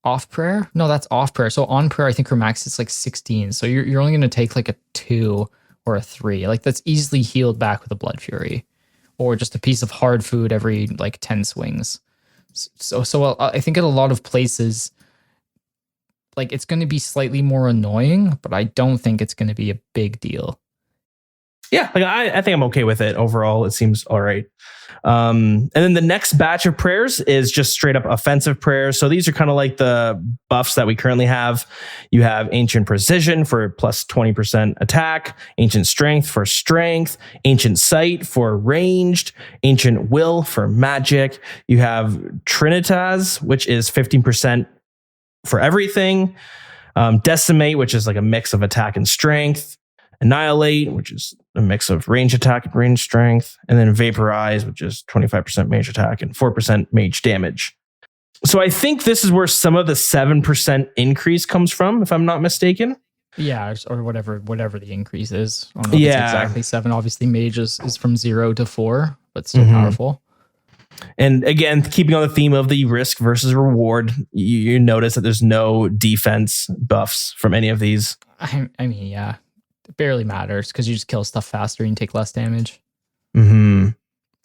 Off prayer? No, that's off prayer. So on prayer, I think her max is like 16. So you're only going to take like a 2 or a 3. Like that's easily healed back with a Blood Fury, or just a piece of hard food every like 10 swings. So I think at a lot of places, like it's going to be slightly more annoying, but I don't think it's going to be a big deal. Yeah, like I think I'm okay with it overall. It seems all right. And then the next batch of prayers is just straight up offensive prayers. So these are kind of like the buffs that we currently have. You have Ancient Precision for plus 20% attack, Ancient Strength for strength, Ancient Sight for ranged, Ancient Will for magic. You have Trinitas, which is 15% for everything. Decimate, which is like a mix of attack and strength. Annihilate, which is a mix of range attack and range strength, and then Vaporize, which is 25% mage attack and 4% mage damage. So I think this is where some of the 7% increase comes from, if I'm not mistaken. Yeah, or whatever the increase is. I don't know if it's exactly 7. Obviously, mage is from 0 to 4, but still powerful. And again, keeping on the theme of the risk versus reward, you notice that there's no defense buffs from any of these. I mean, yeah. It barely matters because you just kill stuff faster and take less damage. So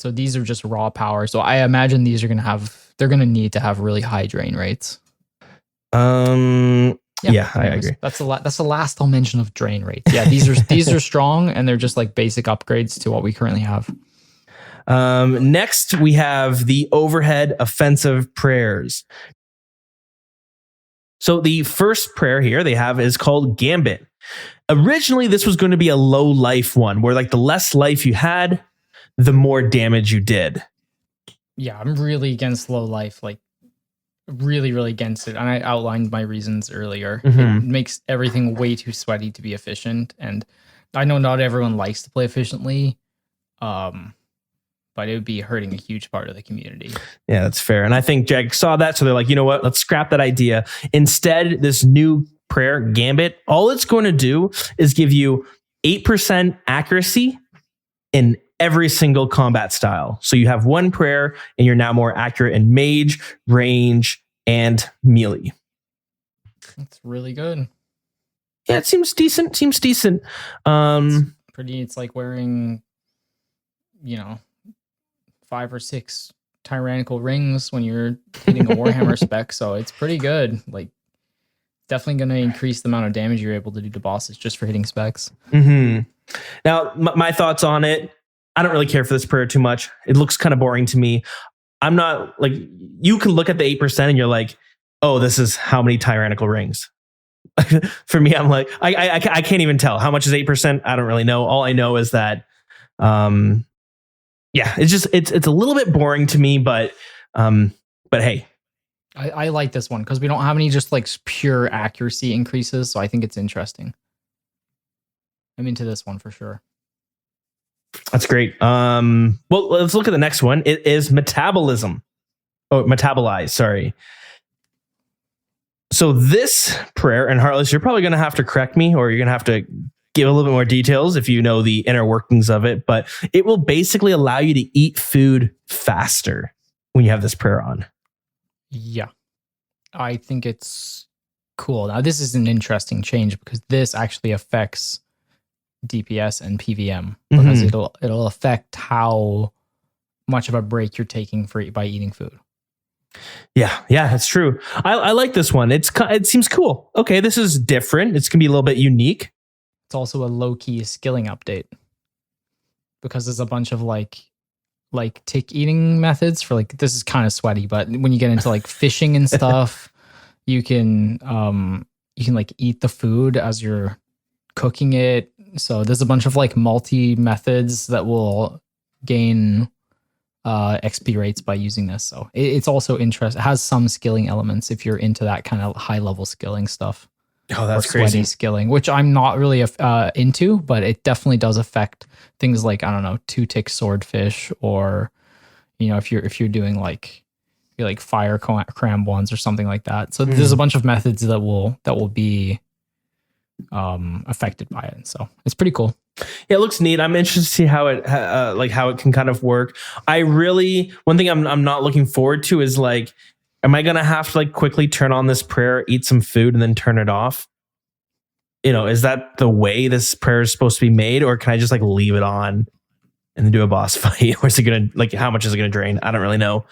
these are just raw power. So I imagine these are they're gonna need to have really high drain rates. Yeah, I agree. That's the last I'll mention of drain rates. Yeah, these are strong, and they're just like basic upgrades to what we currently have. Next, we have the overhead offensive prayers. So the first prayer here they have is called Gambit. Originally, this was going to be a low life one where like the less life you had, the more damage you did. Yeah, I'm really against low life, like really, really against it. And I outlined my reasons earlier. It makes everything way too sweaty to be efficient. And I know not everyone likes to play efficiently, but it would be hurting a huge part of the community. Yeah, that's fair. And I think Jag saw that. So they're like, you know what? Let's scrap that idea. Instead, this new prayer Gambit, all it's going to do is give you 8% accuracy in every single combat style. So you have one prayer and you're now more accurate in mage, range, and melee. That's really good. Yeah, it seems decent. It's like wearing, 5 or 6 tyrannical rings when you're hitting a Warhammer spec. So it's pretty good. Like, definitely going to increase the amount of damage you're able to do to bosses just for hitting specs. Now, my thoughts on it, I don't really care for this prayer too much. It looks kind of boring to me. I'm not like, you can look at the 8% and you're like, oh, this is how many tyrannical rings. For me, I'm like, I can't even tell. How much is 8%? I don't really know. All I know is that, it's a little bit boring to me, but hey. I like this one because we don't have any just like pure accuracy increases. So I think it's interesting. I'm into this one for sure. That's great. Well, let's look at the next one. It is metabolism. Oh, metabolize. Sorry. So this prayer, and Heartless, you're probably going to have to correct me, or you're going to have to give a little bit more details if you know the inner workings of it. But it will basically allow you to eat food faster when you have this prayer on. Yeah, I think it's cool. Now, this is an interesting change because this actually affects DPS and PVM because it'll affect how much of a break you're taking by eating food. Yeah, that's true. I like this one. It seems cool. Okay, this is different. It's gonna be a little bit unique. It's also a low-key skilling update because there's a bunch of like tick eating methods for like, this is kind of sweaty, but when you get into like fishing and stuff, you can like eat the food as you're cooking it. So there's a bunch of like multi methods that will gain XP rates by using this. So it's also interesting. It has some skilling elements if you're into that kind of high level skilling stuff. Oh, that's crazy. Skilling, which I'm not really into, but it definitely does affect things like, I don't know, 2-tick swordfish, or if you're doing like fire cram ones or something like that. So there's a bunch of methods that will be affected by it. So it's pretty cool. Yeah, it looks neat. I'm interested to see how it how it can kind of work. One thing I'm not looking forward to is like, am I gonna have to like quickly turn on this prayer, eat some food, and then turn it off? Is that the way this prayer is supposed to be made, or can I just like leave it on and then do a boss fight? Or is it gonna how much is it gonna drain? I don't really know.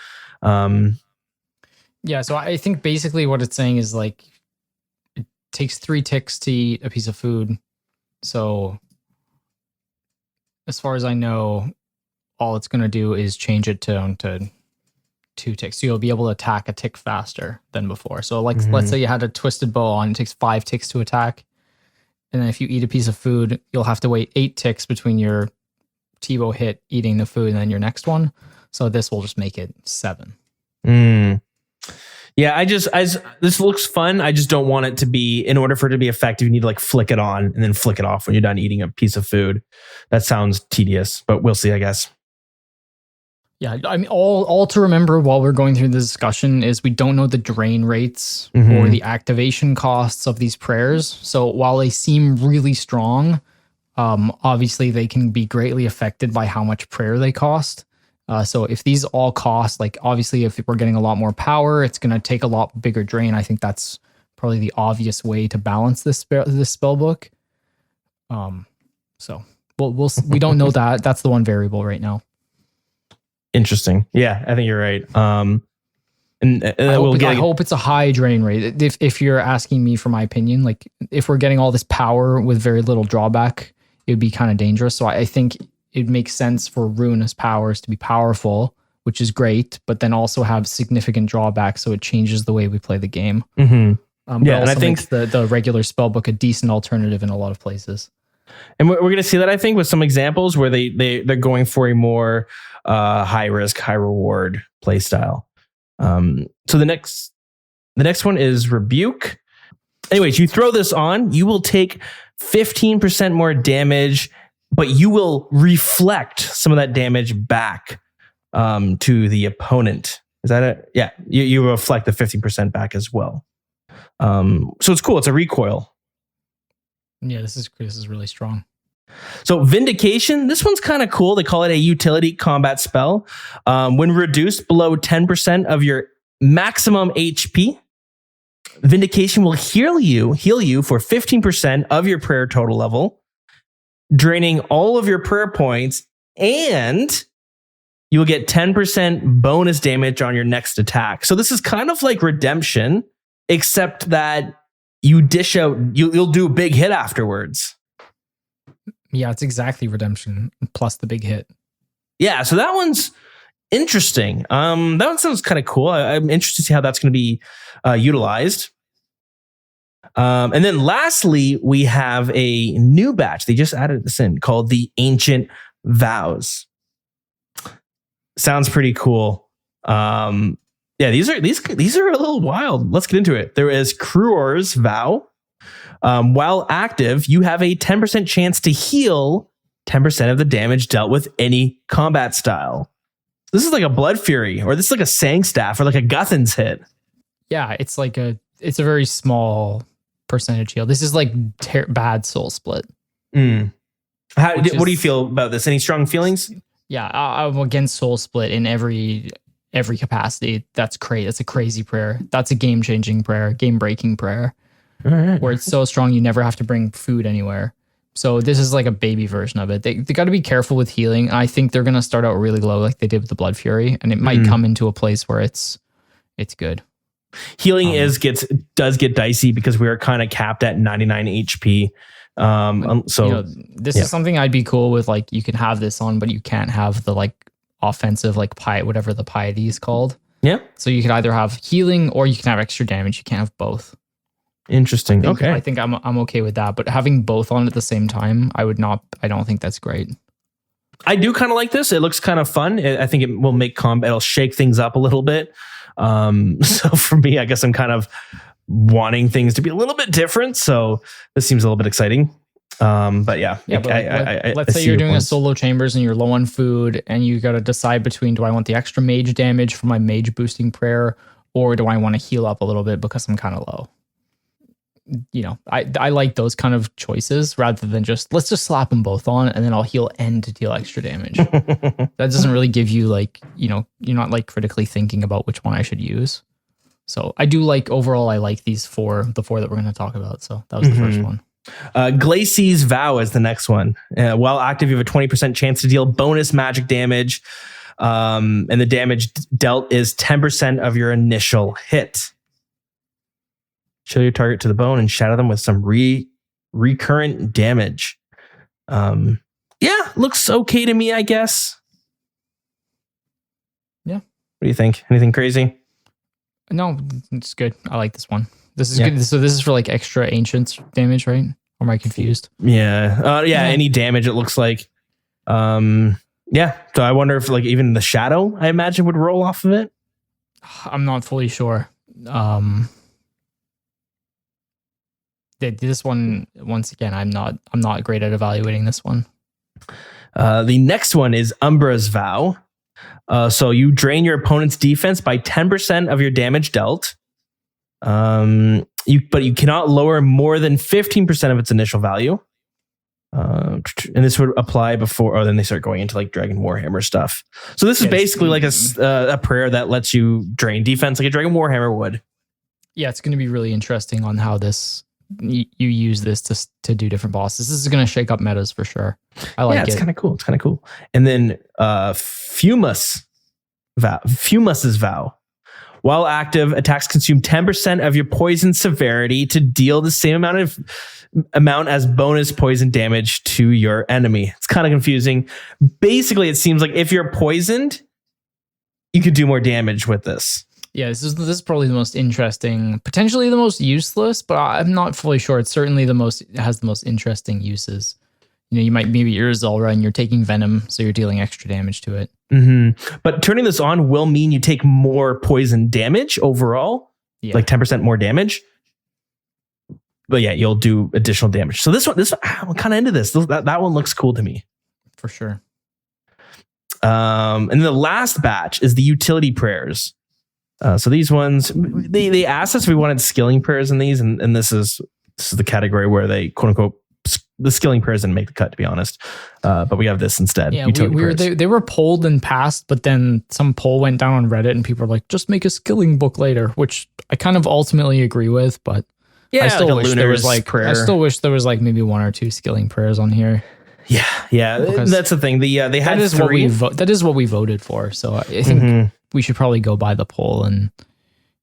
Yeah, so I think basically what it's saying is like it takes 3 ticks to eat a piece of food. So as far as I know, all it's going to do is change it to 2 ticks. So you'll be able to attack a tick faster than before. So like, let's say you had a twisted bow on, it takes 5 ticks to attack. And then if you eat a piece of food, you'll have to wait 8 ticks between your T-bow hit, eating the food, and then your next one. So this will just make it 7. Yeah, this looks fun. I just don't want it to be, in order for it to be effective, you need to like flick it on and then flick it off when you're done eating a piece of food. That sounds tedious, but we'll see, I guess. Yeah, I mean, all to remember while we're going through the discussion is we don't know the drain rates or the activation costs of these prayers. So while they seem really strong, obviously they can be greatly affected by how much prayer they cost. So if these all cost, like obviously if we're getting a lot more power, it's going to take a lot bigger drain. I think that's probably the obvious way to balance this spell book. So we don't know that. That's the one variable right now. Interesting. Yeah, I think you're right. I hope it's a high drain rate. If you're asking me for my opinion, like if we're getting all this power with very little drawback, it would be kind of dangerous. So I think it makes sense for ruinous powers to be powerful, which is great, but then also have significant drawbacks, so it changes the way we play the game. And I think makes the regular spellbook a decent alternative in a lot of places. And we're going to see that, I think, with some examples where they're going for a more high risk, high reward play style. So the next one is Rebuke. Anyways, you throw this on, you will take 15% more damage, but you will reflect some of that damage back to the opponent. Is that it? Yeah, you reflect the 15% back as well. So it's cool. It's a recoil. Yeah, this is really strong. So Vindication, this one's kind of cool. They call it a utility combat spell. When reduced below 10% of your maximum HP, Vindication will heal you for 15% of your prayer total level, draining all of your prayer points, and you will get 10% bonus damage on your next attack. So this is kind of like Redemption, except that you dish out, you'll do a big hit afterwards. Yeah, it's exactly Redemption plus the big hit. Yeah, so that one's interesting. That one sounds kind of cool. I'm interested to see how that's going to be utilized. And then lastly, we have a new batch. They just added this in called the Ancient Vows. Sounds pretty cool. Yeah, these are a little wild. Let's get into it. There is Cruor's Vow. While active, you have a 10% chance to heal 10% of the damage dealt with any combat style. This is like a Blood Fury, or this is like a Sangstaff, or like a Guthan's hit. Yeah, it's a very small percentage heal. This is like bad Soul Split. What do you feel about this? Any strong feelings? Yeah, I'm against Soul Split in every capacity. That's great. That's a crazy prayer. That's a game-changing prayer, game-breaking prayer. All right. Where it's so strong you never have to bring food anywhere. So this is like a baby version of it. They got to be careful with healing. I think they're going to start out really low like they did with the Blood Fury, and it might come into a place where it's good. Healing does get dicey because we are kind of capped at 99 HP. This is something I'd be cool with. Like you can have this on, but you can't have the like offensive like whatever the piety is called. Yeah. So you could either have healing or you can have extra damage. You can't have both. Interesting. I think I'm okay with that, but having both on at the same time, I don't think that's great. I do kind of like this. It looks kind of fun. I think it will make combat. It'll shake things up a little bit. So for me, I guess I'm kind of wanting things to be a little bit different. So this seems a little bit exciting. But yeah. Let's say you're doing a solo chambers and you're low on food, and you got to decide between, do I want the extra mage damage for my mage boosting prayer, or do I want to heal up a little bit because I'm kind of low? I like those kind of choices rather than let's just slap them both on and then I'll heal N to deal extra damage. That doesn't really give you you're not like critically thinking about which one I should use. So I do overall, I like the four that we're going to talk about. So that was the first one. Glacie's Vow is the next one. While active, you have a 20% chance to deal bonus magic damage. And the damage dealt is 10% of your initial hit. Chill your target to the bone and shatter them with some recurrent damage. Looks okay to me, I guess. Yeah. What do you think? Anything crazy? No, it's good. I like this one. This is good. So this is for extra ancient damage, right? Or am I confused? Yeah. Any damage, it looks like. So I wonder if even the shadow, I imagine, would roll off of it. I'm not fully sure. This one, once again, I'm not great at evaluating this one. The next one is Umbra's Vow. So you drain your opponent's defense by 10% of your damage dealt. But you cannot lower more than 15% of its initial value. And this would apply before, then they start going into Dragon Warhammer stuff. So this is basically a prayer that lets you drain defense like a Dragon Warhammer would. Yeah, it's going to be really interesting on how you use this to do different bosses. This is going to shake up metas for sure. I like it. It's kind of cool. And then Fumus's Vow. While active, attacks consume 10% of your poison severity to deal the same amount as bonus poison damage to your enemy. It's kind of confusing. Basically, it seems like if you're poisoned, you could do more damage with this. Yeah, this is probably the most interesting, potentially the most useless, but I'm not fully sure. It's certainly it has the most interesting uses. You might maybe you're Zulrah and you're taking venom, so you're dealing extra damage to it. Mm-hmm. But turning this on will mean you take more poison damage overall, 10% more damage. But you'll do additional damage. So this one, I'm kind of into this. That one looks cool to me, for sure. And the last batch is the utility prayers. So these ones, they asked us if we wanted skilling prayers in these, and this is the category where they quote unquote the skilling prayers didn't make the cut, to be honest. But we have this instead. Yeah, they were polled and passed, but then some poll went down on Reddit and people are like, just make a skilling book later, which I kind of ultimately agree with, but I still wish there was prayer. I still wish there was maybe one or two skilling prayers on here. Yeah, that's the thing. They had three. That is what we voted for. So I think we should probably go by the poll, and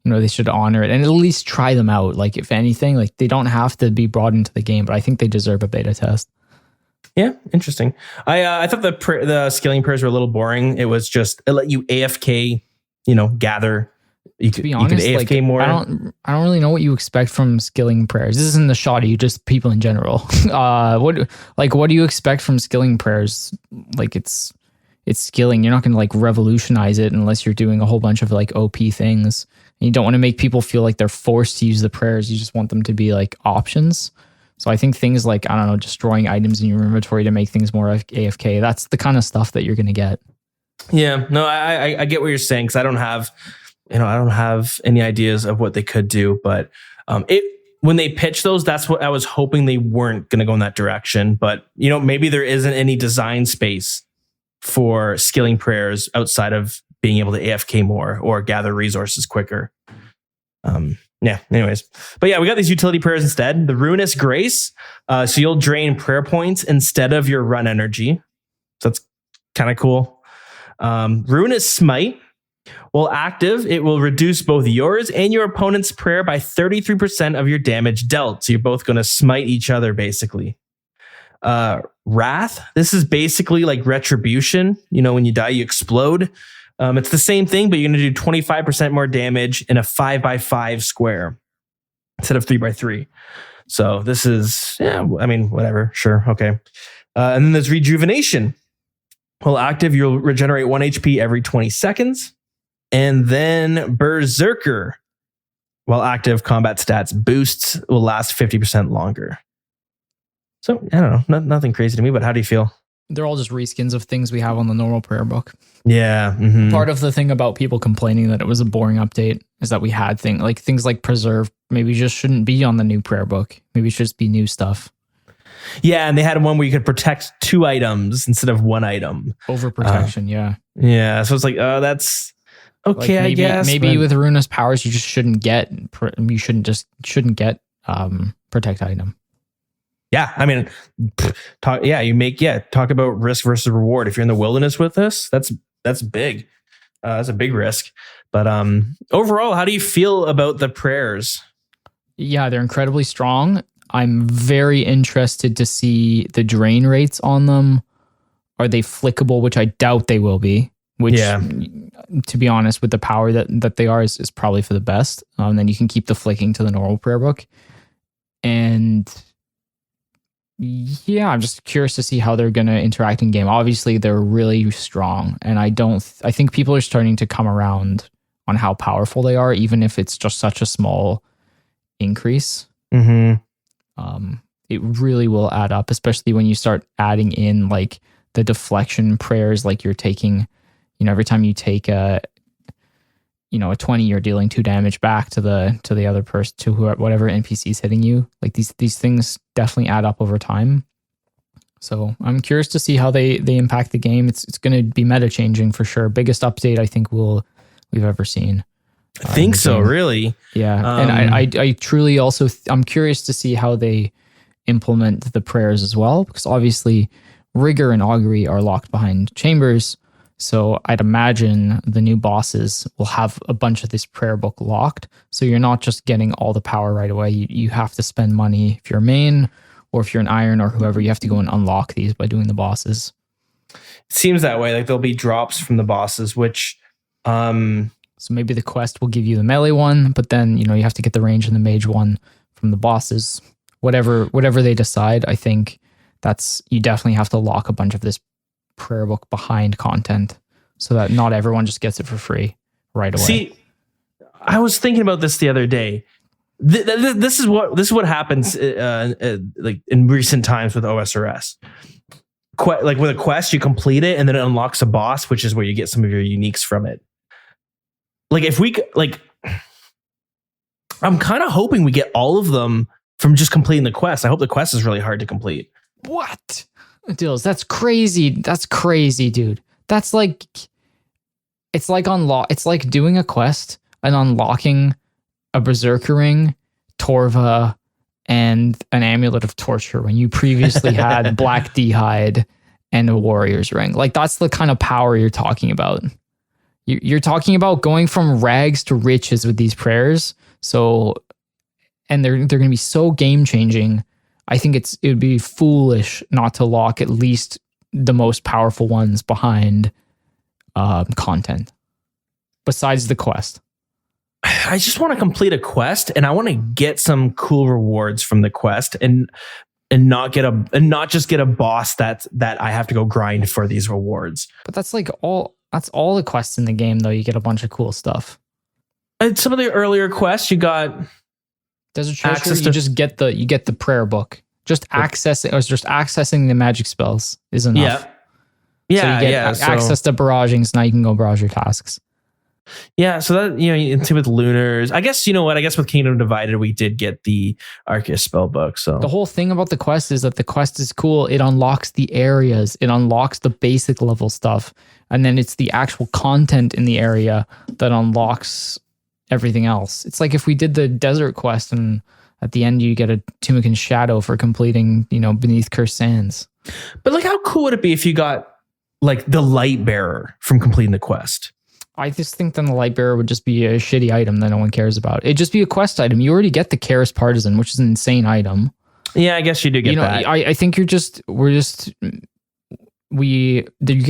they should honor it and at least try them out. If anything, they don't have to be brought into the game, but I think they deserve a beta test. Yeah, interesting. I thought the skilling prayers were a little boring. It was just it let you AFK, gather. To be honest, you could AFK more. I don't really know what you expect from skilling prayers. This isn't the shoddy, just people in general. What do you expect from skilling prayers? It's skilling. You're not going to revolutionize it unless you're doing a whole bunch of OP things. And you don't want to make people feel like they're forced to use the prayers. You just want them to be options. So I think things destroying items in your inventory to make things more AFK. That's the kind of stuff that you're going to get. Yeah, no, I get what you're saying, because I don't have any ideas of what they could do, but when they pitch those, that's what I was hoping they weren't going to go in that direction. But maybe there isn't any design space for skilling prayers outside of being able to AFK more or gather resources quicker. Anyways. But we got these utility prayers instead. The Ruinous Grace. So you'll drain prayer points instead of your run energy. So that's kind of cool. Ruinous Smite. While active, it will reduce both yours and your opponent's prayer by 33% of your damage dealt. So you're both going to smite each other, basically. Wrath. This is basically like Retribution. When you die, you explode. It's the same thing, but you're going to do 25% more damage in a 5x5 square instead of 3x3. So this is, whatever. Sure. Okay. And then there's Rejuvenation. While active, you'll regenerate 1 HP every 20 seconds. And then Berserker. While active, combat stats boosts will last 50% longer. So, I don't know. Nothing crazy to me, but how do you feel? They're all just reskins of things we have on the normal prayer book. Yeah. Mhm. Part of the thing about people complaining that it was a boring update is that we had things like preserve maybe just shouldn't be on the new prayer book. Maybe it should just be new stuff. Yeah, and they had one where you could protect 2 items instead of 1 item. Overprotection, yeah. Yeah, so it's like, oh, that's okay, Like I guess. maybe but- with Runa's powers, you just shouldn't get protect item. Yeah, I mean, talk about risk versus reward. If you're in the wilderness with this, that's big. That's a big risk. But overall, how do you feel about the prayers? Yeah, they're incredibly strong. I'm very interested to see the drain rates on them. Are they flickable? Which I doubt they will be. Which, to be honest, with the power that they are, is probably for the best. Then you can keep the flicking to the normal prayer book. And yeah, I'm just curious to see how they're going to interact in game. Obviously, they're really strong. And I think people are starting to come around on how powerful they are, even if it's just such a small increase. Mm-hmm. It really will add up, especially when you start adding in like the deflection prayers, like you're taking, every time you take a 20, you're dealing 2 damage back to the other person, to whatever NPC is hitting you. Like these things definitely add up over time. So I'm curious to see how they impact the game. It's going to be meta changing for sure. Biggest update I think we've ever seen. I think so, really. Yeah, and I truly also I'm curious to see how they implement the prayers as well, because obviously Rigor and Augury are locked behind chambers. So I'd imagine the new bosses will have a bunch of this prayer book locked. So you're not just getting all the power right away. You have to spend money if you're a main, or if you're an iron or whoever. You have to go and unlock these by doing the bosses. It seems that way. Like there'll be drops from the bosses, which so maybe the quest will give you the melee one, but then you have to get the range and the mage one from the bosses. Whatever they decide, I think you definitely have to lock a bunch of this prayer book behind content so that not everyone just gets it for free right away. See, I was thinking about this the other day. This is what happens like in recent times with OSRS. Like with a quest, you complete it and then it unlocks a boss, which is where you get some of your uniques from it. Like if we I'm kind of hoping we get all of them from just completing the quest. I hope the quest is really hard to complete. What? Deals, that's crazy. That's crazy, dude. That's like, it's like doing a quest and unlocking a berserker ring, Torva, and an amulet of torture when you previously had black d'hide and a warrior's ring. Like that's the kind of power you're talking about. You're talking about going from rags to riches with these prayers. So, and they're going to be so game changing. I think it would be foolish not to lock at least the most powerful ones behind content besides the quest. I just want to complete a quest and I want to get some cool rewards from the quest and not just get a boss that I have to go grind for these rewards. But that's all the quests in the game though. You get a bunch of cool stuff. And some of the earlier quests you got Desert Treasure, you get the prayer book. Just accessing the magic spells is enough. Yeah. So you get access to barragings. Now you can go barrage your tasks. Yeah, so that you see with Lunars. I guess with Kingdom Divided we did get the Arceus spellbook. So the whole thing about the quest is that the quest is cool. It unlocks the areas. It unlocks the basic level stuff, and then it's the actual content in the area that unlocks everything else. It's like if we did the desert quest and at the end you get a Tumican Shadow for completing, Beneath Cursed Sands. But like how cool would it be if you got like the Light Bearer from completing the quest? I just think then the Light Bearer would just be a shitty item that no one cares about. It'd just be a quest item. You already get the Karis Partisan, which is an insane item. Yeah, I guess you do get that. I think you get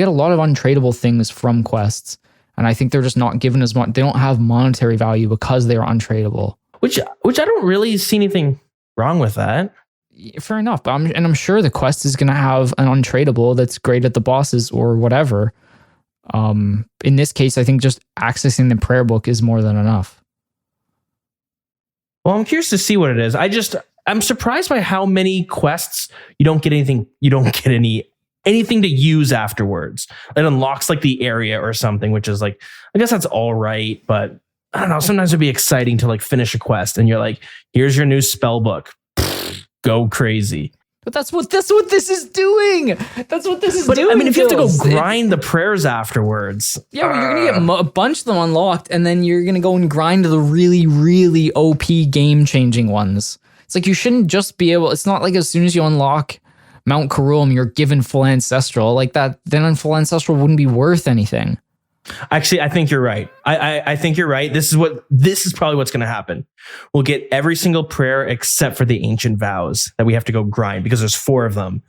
a lot of untradeable things from quests. And I think they're just not given as much. They don't have monetary value because they are untradeable. Which I don't really see anything wrong with that. Fair enough. But I'm sure the quest is going to have an untradeable that's great at the bosses or whatever. In this case, I think just accessing the prayer book is more than enough. Well, I'm curious to see what it is. I'm surprised by how many quests you don't get anything. You don't get any anything to use afterwards. It unlocks like the area or something, which is like, I guess that's all right, but I don't know. Sometimes it'd be exciting to like finish a quest and you're like, here's your new spell book. Go crazy. But that's what this is doing. That's what this is doing. I mean, if you have to go Jules. grind the prayers afterwards. Yeah, well, you're going to get a bunch of them unlocked, and then you're going to go and grind the really, really OP game-changing ones. It's like you shouldn't just be able... It's not like as soon as you unlock Mount Karum, you're given full Ancestral. Like that, then full Ancestral wouldn't be worth anything. Actually, I think you're right. I think you're right. This is probably what's going to happen. We'll get every single prayer except for the ancient vows that we have to go grind because there's 4 of them.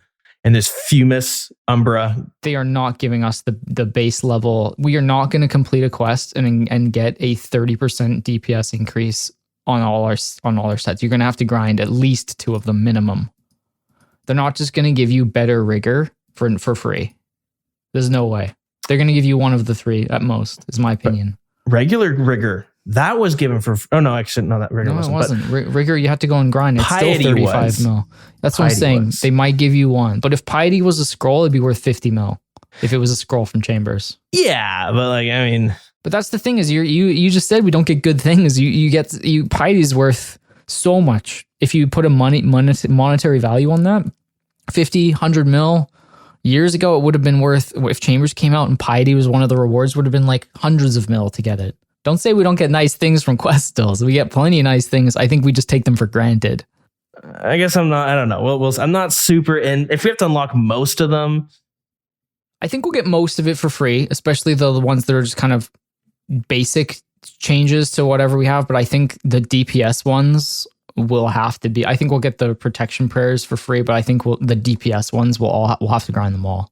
And there's Fumus, Umbra. They are not giving us the base level. We are not going to complete a quest and get a 30% DPS increase on all our sets. You're going to have to grind at least 2 of them minimum. They're not just going to give you better rigor for free. There's no way. They're going to give you one of the 3 at most, is my opinion. Regular rigor. That was given for... Oh, no, actually, no, that rigor wasn't. No, it wasn't. Rigor, you had to go and grind. It's still 35 mil. That's what I'm saying. They might give you one. But if Piety was a scroll, it'd be worth 50 mil. If it was a scroll from Chambers. Yeah, but like, I mean... But that's the thing is you just said we don't get good things. Piety's worth so much. If you put a monetary value on that, 50, 100 mil... Years ago, it would have been worth, if Chambers came out and Piety was one of the rewards, would have been like hundreds of mil to get it. Don't say we don't get nice things from quest stills. We get plenty of nice things. I think we just take them for granted. I guess I'm not, I don't know. Well, I'm not super in. If we have to unlock most of them. I think we'll get most of it for free, especially the ones that are just kind of basic changes to whatever we have. But I think the DPS ones will have to be. I think we'll get the protection prayers for free, but I think the DPS ones we'll have to grind them all.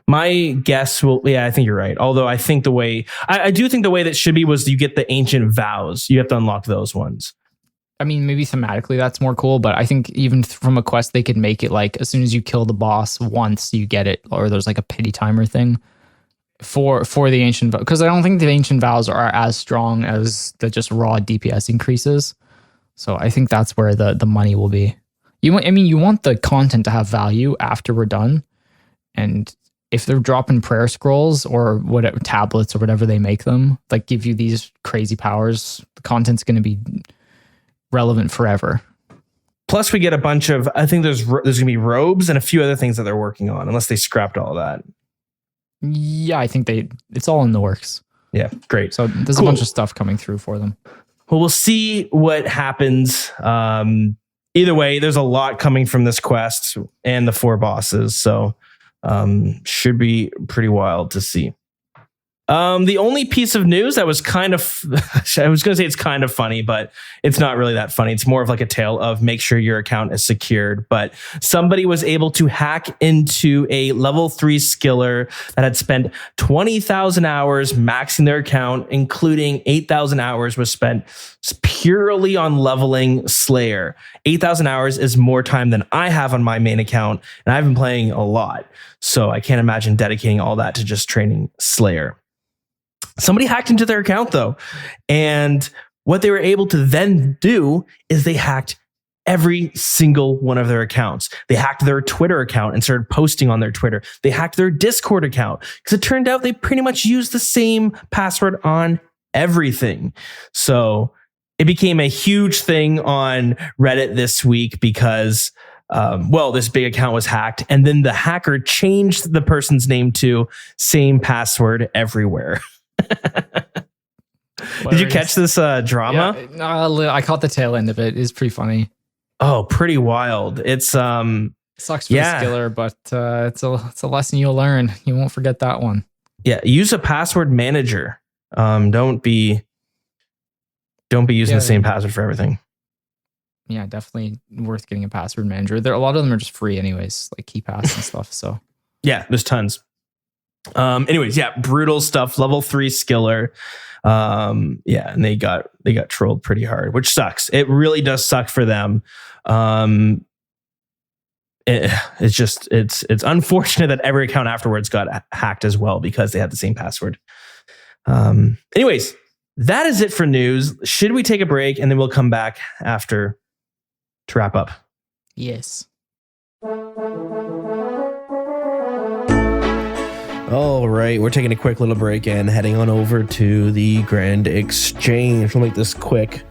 My guess will, yeah, I think you're right. Although I think I do think the way that should be was you get the ancient vows. You have to unlock those ones. I mean, maybe thematically that's more cool, but I think even from a quest, they could make it like as soon as you kill the boss once, you get it, or there's like a pity timer thing for the ancient vows. Because I don't think the ancient vows are as strong as the just raw DPS increases. So I think that's where the money will be. You want the content to have value after we're done. And if they're dropping prayer scrolls or whatever tablets or whatever they make them, like give you these crazy powers, the content's going to be relevant forever. Plus we get a bunch of, I think there's going to be robes and a few other things that they're working on, unless they scrapped all that. Yeah, I think it's all in the works. Yeah, great. So there's a bunch of stuff coming through for them. Well, we'll see what happens. Either way, there's a lot coming from this quest and the 4 bosses. So should be pretty wild to see. The only piece of news that was kind of, I was going to say it's kind of funny, but it's not really that funny. It's more of like a tale of make sure your account is secured. But somebody was able to hack into a level 3 skiller that had spent 20,000 hours maxing their account, including 8,000 hours was spent purely on leveling Slayer. 8,000 hours is more time than I have on my main account, and I've been playing a lot. So I can't imagine dedicating all that to just training Slayer. Somebody hacked into their account though. And what they were able to then do is they hacked every single one of their accounts. They hacked their Twitter account and started posting on their Twitter. They hacked their Discord account because it turned out they pretty much used the same password on everything. So it became a huge thing on Reddit this week because this big account was hacked, and then the hacker changed the person's name to same password everywhere. Did you catch this drama? Yeah, I caught the tail end of it. It's pretty funny. Oh, pretty wild. It's sucks for the skiller, but it's a lesson you'll learn. You won't forget that one. Yeah, use a password manager. Don't be using the same password for everything. Yeah, definitely worth getting a password manager. A lot of them are just free anyways, like KeyPass and stuff. So yeah, there's tons. Anyways, yeah, brutal stuff. Level 3 skiller. And they got trolled pretty hard, which sucks. It really does suck for them. It's unfortunate that every account afterwards got hacked as well because they had the same password. Anyways, that is it for news. Should we take a break and then we'll come back after to wrap up? Yes. All right, we're taking a quick little break and heading on over to the Grand Exchange. We'll make this quick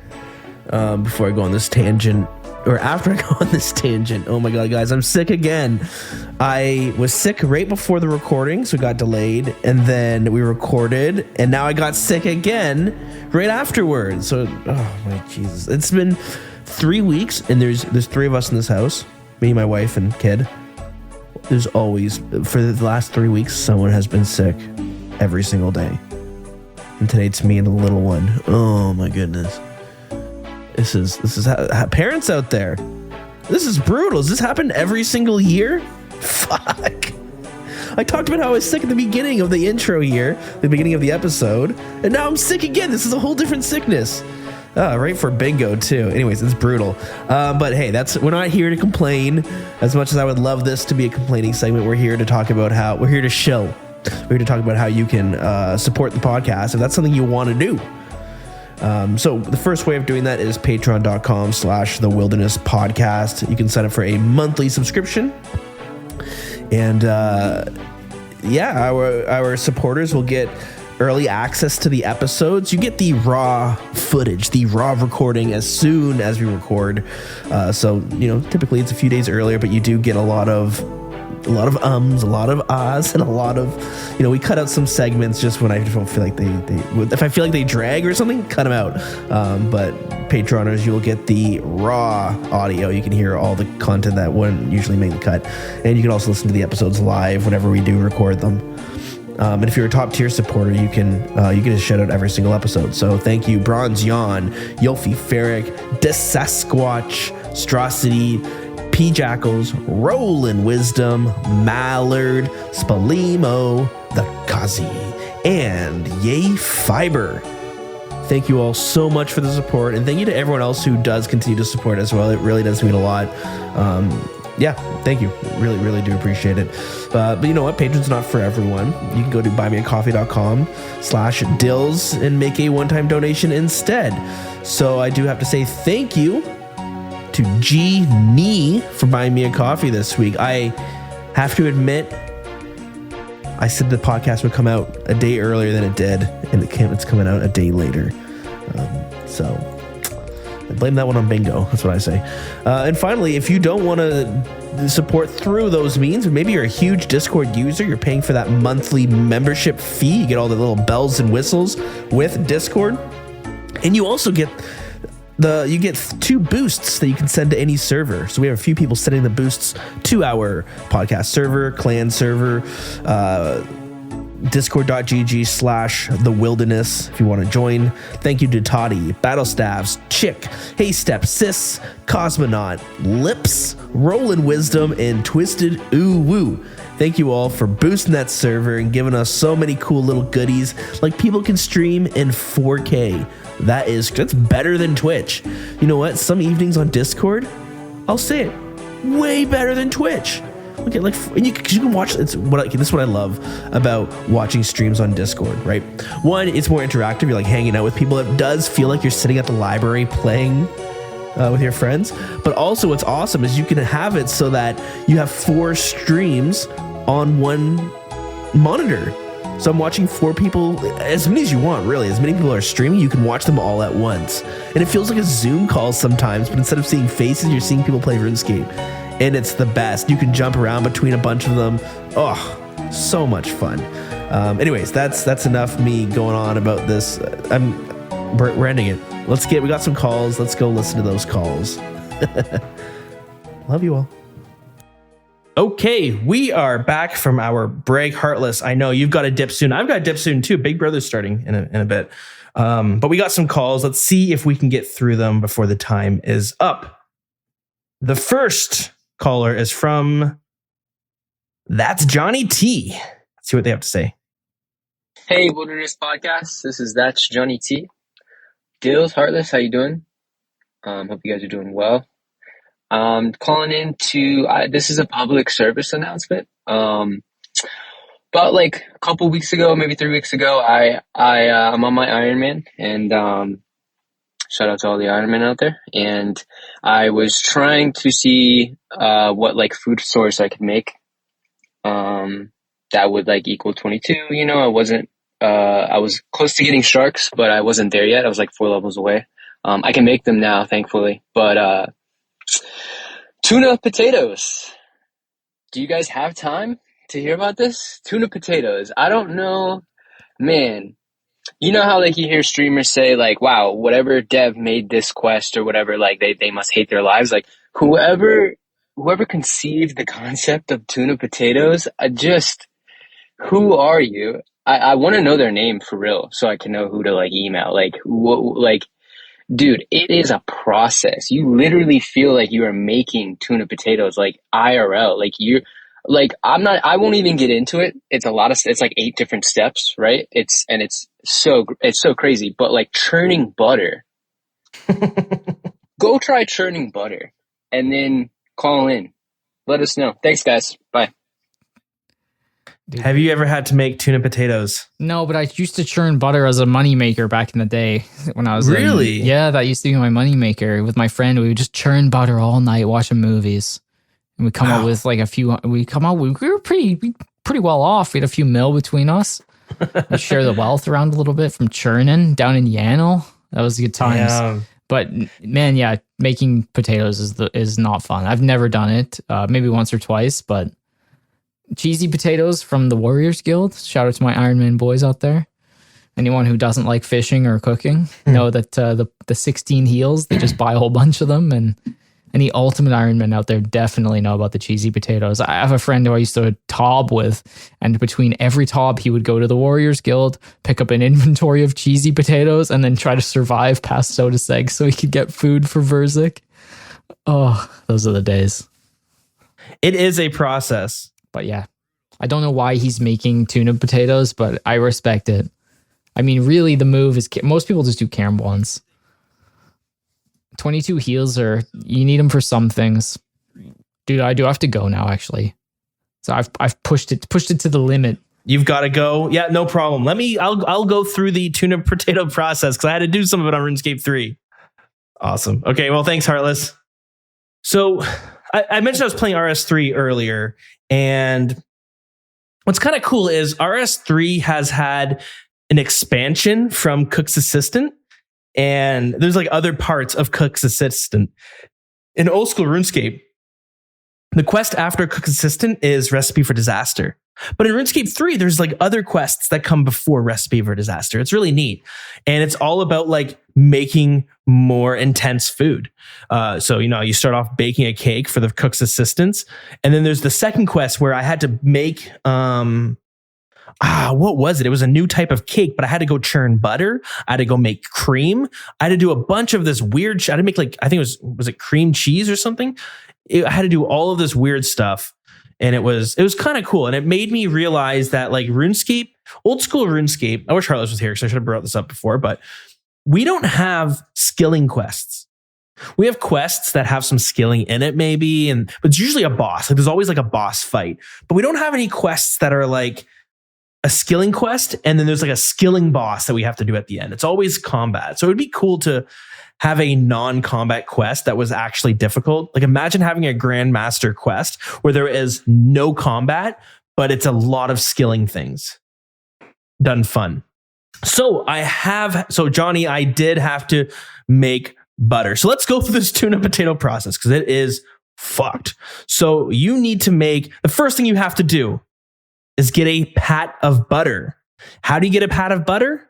before I go on this tangent, or after I go on this tangent. Oh my God, guys, I'm sick again. I was sick right before the recording, so it got delayed, and then we recorded, and now I got sick again right afterwards. So, oh my Jesus, it's been 3 weeks, and there's 3 of us in this house, me, my wife, and kid. There's always, for the last 3 weeks, someone has been sick every single day. And today it's me and the little one. Oh my goodness. This is parents out there. This is brutal. Does this happen every single year? Fuck. I talked about how I was sick at the beginning of the intro here, the beginning of the episode, and now I'm sick again. This is a whole different sickness. Right for bingo too. Anyways, it's brutal. But hey, we're not here to complain. As much as I would love this to be a complaining segment, we're here to talk about we're here to show. We're here to talk about how you can support the podcast if that's something you want to do. So the first way of doing that is patreon.com/The Wilderness Podcast. You can sign up for a monthly subscription. And our supporters will get early access to the episodes. You get the raw footage, the raw recording as soon as we record. So, typically it's a few days earlier, but you do get a lot of ums, a lot of ahs, and a lot of, we cut out some segments just when I don't feel like if I feel like they drag or something, cut them out. But Patreoners, you'll get the raw audio. You can hear all the content that wouldn't usually make the cut. And you can also listen to the episodes live whenever we do record them. And if you're a top tier supporter, you get a shout out every single episode. So thank you, Bronze Yawn, Yolfi Ferrick, Desasquatch, Strosity, P Jackals, Rollin' Wisdom, Mallard, Spalimo, The Kazi, and Yay Fiber. Thank you all so much for the support, and thank you to everyone else who does continue to support as well. It really does mean a lot. Thank you. Really, really do appreciate it. But you know what? Patreon's not for everyone. You can go to buymeacoffee.com/dills and make a one-time donation instead. So I do have to say thank you to G Nee for buying me a coffee this week. I have to admit, I said the podcast would come out a day earlier than it did, and it's coming out a day later. So I blame that one on bingo. That's what I say. And finally, if you don't want to support through those means, maybe you're a huge Discord user, you're paying for that monthly membership fee, you get all the little bells and whistles with Discord, and you also get 2 boosts that you can send to any server. So we have a few people sending the boosts to our podcast server, clan server, discord.gg/The Wilderness if you want to join. Thank you to Toddy, Battle Staffs, Chick, Hey Step, Sis, Cosmonaut, Lips, Rollin' Wisdom, and Twisted Ooh Woo. Thank you all for boosting that server and giving us so many cool little goodies, like people can stream in 4K. That's better than Twitch. You know what? Some evenings on Discord, I'll say it, way better than Twitch. Okay, and you can watch. This is what I love about watching streams on Discord. Right, one, it's more interactive. You're like hanging out with people. It does feel like you're sitting at the library playing with your friends. But also, what's awesome is you can have it so that you have 4 streams on one monitor. So I'm watching 4 people, as many as you want, really. As many people are streaming, you can watch them all at once. And it feels like a Zoom call sometimes, but instead of seeing faces, you're seeing people play RuneScape. And it's the best. You can jump around between a bunch of them. Oh, so much fun. Anyways, that's enough me going on about this. We're ending it. We got some calls. Let's go listen to those calls. Love you all. Okay, we are back from our break. Heartless, I know you've got a dip soon. I've got a dip soon too. Big Brother's starting in a bit. But we got some calls. Let's see if we can get through them before the time is up. The first caller is from That's Johnny T. Let's see what they have to say. Hey, Wilderness Podcast. This is That's Johnny T. Dills, Heartless, how you doing? Hope you guys are doing well. Calling in this is a public service announcement. About like a couple weeks ago, maybe 3 weeks ago, I'm on my Ironman, and shout out to all the Ironmen out there. And I was trying to see what like food source I could make. that would like equal 22. You know, I was close to getting sharks, but I wasn't there yet. I was like 4 levels away. I can make them now, thankfully. But tuna potatoes. Do you guys have time to hear about this? Tuna potatoes. I don't know, man. You know how like you hear streamers say like, wow, whatever dev made this quest or whatever, like they must hate their lives. Like whoever conceived the concept of tuna potatoes, who are you? I want to know their name for real so I can know who to like email. Like like dude, it is a process. You literally feel like you are making tuna potatoes like IRL. Like I won't even get into it. It's like 8 different steps, right? It's so crazy. But like churning butter, go try churning butter and then call in. Let us know. Thanks guys. Bye. Dude. Have you ever had to make tuna potatoes? No, but I used to churn butter as a moneymaker back in the day when I was Really? Yeah, that used to be my moneymaker. With my friend, we would just churn butter all night watching movies. And we come out with like we were pretty well off. We had a few mil between us. We share the wealth around a little bit from churning down in Yannel. That was good times. Yeah. But man, yeah, making potatoes is not fun. I've never done it. Maybe once or twice, but cheesy potatoes from the Warriors Guild. Shout out to my Iron Man boys out there. Anyone who doesn't like fishing or cooking know that the 16 heels, they just buy a whole bunch of them. And any ultimate Ironman out there definitely know about the cheesy potatoes. I have a friend who I used to tob with, and between every tob, he would go to the Warriors Guild, pick up an inventory of cheesy potatoes, and then try to survive past Soda Seg so he could get food for Verzik. Oh, those are the days. It is a process. But yeah, I don't know why he's making tuna potatoes, but I respect it. I mean, really, the move is most people just do carom ones. 22 heels you need them for some things. Dude, I do have to go now, actually. So I've pushed it to the limit. You've got to go. Yeah, no problem. I'll go through the tuna potato process because I had to do some of it on RuneScape 3. Awesome. Okay, well, thanks, Heartless. So I mentioned I was playing RS3 earlier, and what's kind of cool is RS3 has had an expansion from Cook's Assistant, and there's like other parts of Cook's Assistant. In old school RuneScape, the quest after Cook's Assistant is Recipe for Disaster. But in RuneScape 3, there's like other quests that come before Recipe for Disaster. It's really neat. And it's all about like making more intense food. So, you start off baking a cake for the cook's assistants. And then there's the second quest where I had to make, what was it? It was a new type of cake, but I had to go churn butter. I had to go make cream. I had to do a bunch of this weird, I had to make like, I think was it cream cheese or something? I had to do all of this weird stuff. And it was kind of cool. And it made me realize that like RuneScape, old school RuneScape, I wish Heartless was here because I should have brought this up before, but we don't have skilling quests. We have quests that have some skilling in it maybe, but it's usually a boss. Like there's always like a boss fight. But we don't have any quests that are like a skilling quest and then there's like a skilling boss that we have to do at the end. It's always combat. So it would be cool to have a non-combat quest that was actually difficult. Like imagine having a Grandmaster quest where there is no combat, but it's a lot of skilling things done fun. So Johnny, I did have to make butter. So let's go through this tuna potato process because it is fucked. So you need to the first thing you have to do is get a pat of butter. How do you get a pat of butter?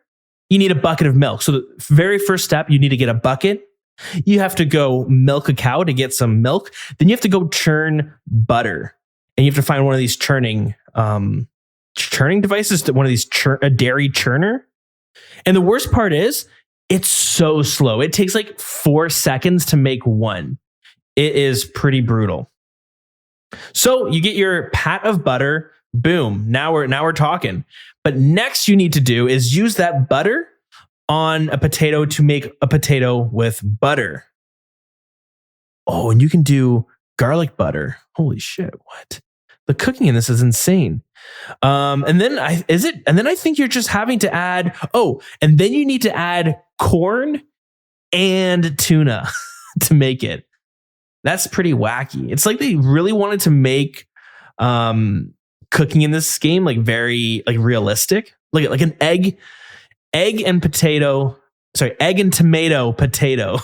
You need a bucket of milk. So the very first step, you need to get a bucket. You have to go milk a cow to get some milk. Then you have to go churn butter. And you have to find one of these churning devices, one of these a dairy churner. And the worst part is it's so slow. It takes like 4 seconds to make one. It is pretty brutal. So you get your pat of butter. Boom. Now we're talking. But next you need to do is use that butter on a potato to make a potato with butter. Oh, and you can do garlic butter. Holy shit. What? The cooking in this is insane. And then I think you're just having to add, and then you need to add corn and tuna to make it. That's pretty wacky. It's like they really wanted to make cooking in this game like very like realistic. Like an egg and tomato potato.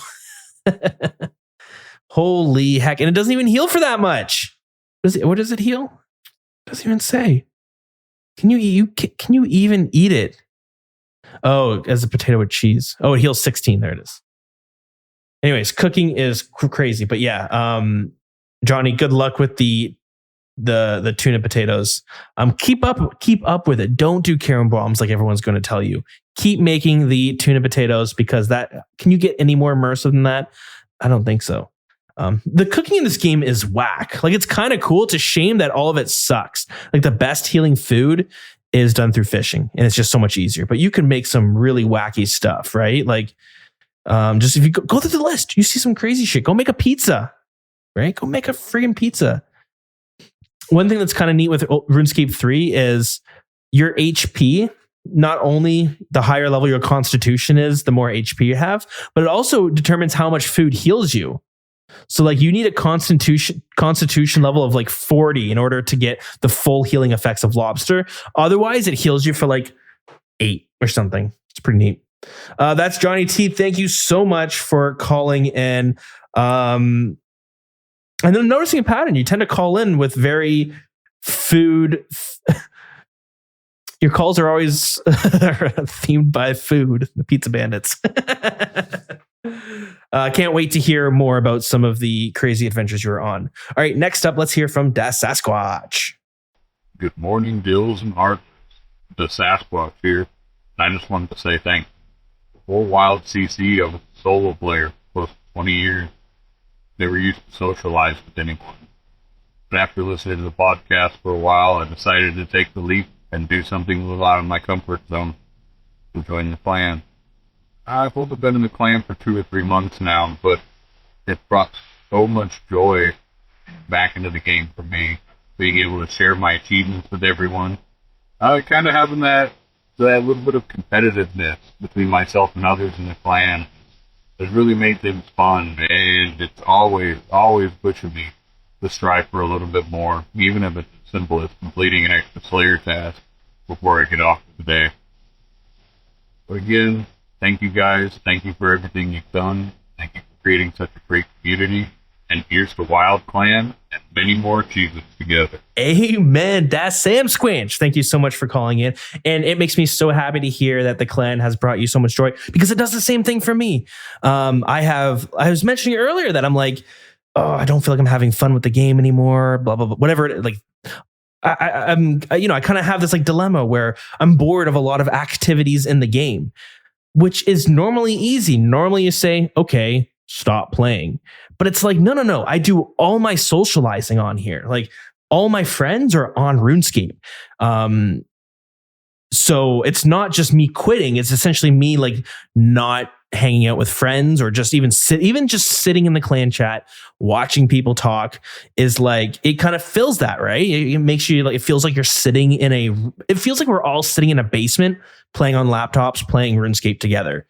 Holy heck. And it doesn't even heal for that much. What does it heal? It doesn't even say. Can you even eat it? Oh, as a potato with cheese. Oh, it heals 16. There it is. Anyways, cooking is crazy. But yeah, Johnny, good luck with the tuna potatoes. Keep up with it. Don't do Karen bombs like everyone's going to tell you. Keep making the tuna potatoes, because can you get any more immersive than that? I don't think so. The cooking in this game is whack. Like, it's kind of cool. It's a shame that all of it sucks. Like, the best healing food is done through fishing, and it's just so much easier. But you can make some really wacky stuff, right? Like, just if you go through the list, you see some crazy shit. Go make a pizza, right? Go make a friggin' pizza. One thing that's kind of neat with RuneScape 3 is your HP. Not only the higher level your constitution is, the more HP you have, but it also determines how much food heals you. So like, you need a constitution level of like 40 in order to get the full healing effects of lobster. Otherwise, it heals you for like 8 or something. It's pretty neat. That's Johnny T. Thank you so much for calling in. And then noticing a pattern, you tend to call in with very food. Your calls are always themed by food, the Pizza Bandits. Can't wait to hear more about some of the crazy adventures you were on. All right, next up, let's hear from Da Sasquatch. Good morning, Dills and Hearts. The Sasquatch here. I just wanted to say thanks. Before Wild CC, I was a solo player for close to 20 years. Never used to socialize with anyone. But after listening to the podcast for a while, I decided to take the leap and do something a little out of my comfort zone to join the clan. I've only been in the clan for 2 or 3 months now, but it brought so much joy back into the game for me, being able to share my achievements with everyone. Kind of having that little bit of competitiveness between myself and others in the clan has really made things fun, and it's always pushing me to strive for a little bit more, even if it's as simple as completing an extra Slayer task before I get off for the day. But again, thank you guys. Thank you for everything you've done. Thank you for creating such a great community. And here's the Wild Clan and many more achievements together. Amen. That's Sam Squinch. Thank you so much for calling in. And it makes me so happy to hear that the clan has brought you so much joy, because it does the same thing for me. I was mentioning earlier that I'm like, oh, I don't feel like I'm having fun with the game anymore, blah, blah, blah, whatever. Like, I kind of have this like dilemma where I'm bored of a lot of activities in the game, which is normally easy. Normally you say, okay, stop playing. But it's like, no. I do all my socializing on here. Like, all my friends are on RuneScape. So it's not just me quitting. It's essentially me like not hanging out with friends, or just even just sitting in the clan chat, watching people talk is like, it kind of fills that, right? It makes you like, it feels like you're sitting it feels like we're all sitting in a basement playing on laptops, playing RuneScape together.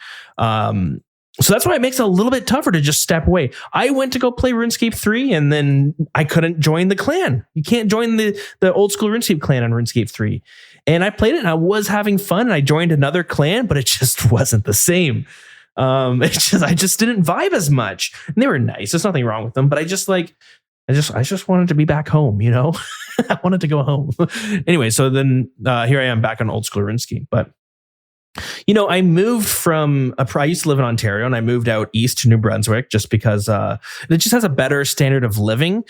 So that's why it makes it a little bit tougher to just step away. I went to go play RuneScape 3 and then I couldn't join the clan. You can't join the old school RuneScape clan on RuneScape 3. And I played it and I was having fun, and I joined another clan, but it just wasn't the same. I just didn't vibe as much. And they were nice. There's nothing wrong with them, but I just wanted to be back home, you know? I wanted to go home. Anyway, so then here I am back on old school RuneScape. But you know, I moved I used to live in Ontario, and I moved out east to New Brunswick just because it just has a better standard of living.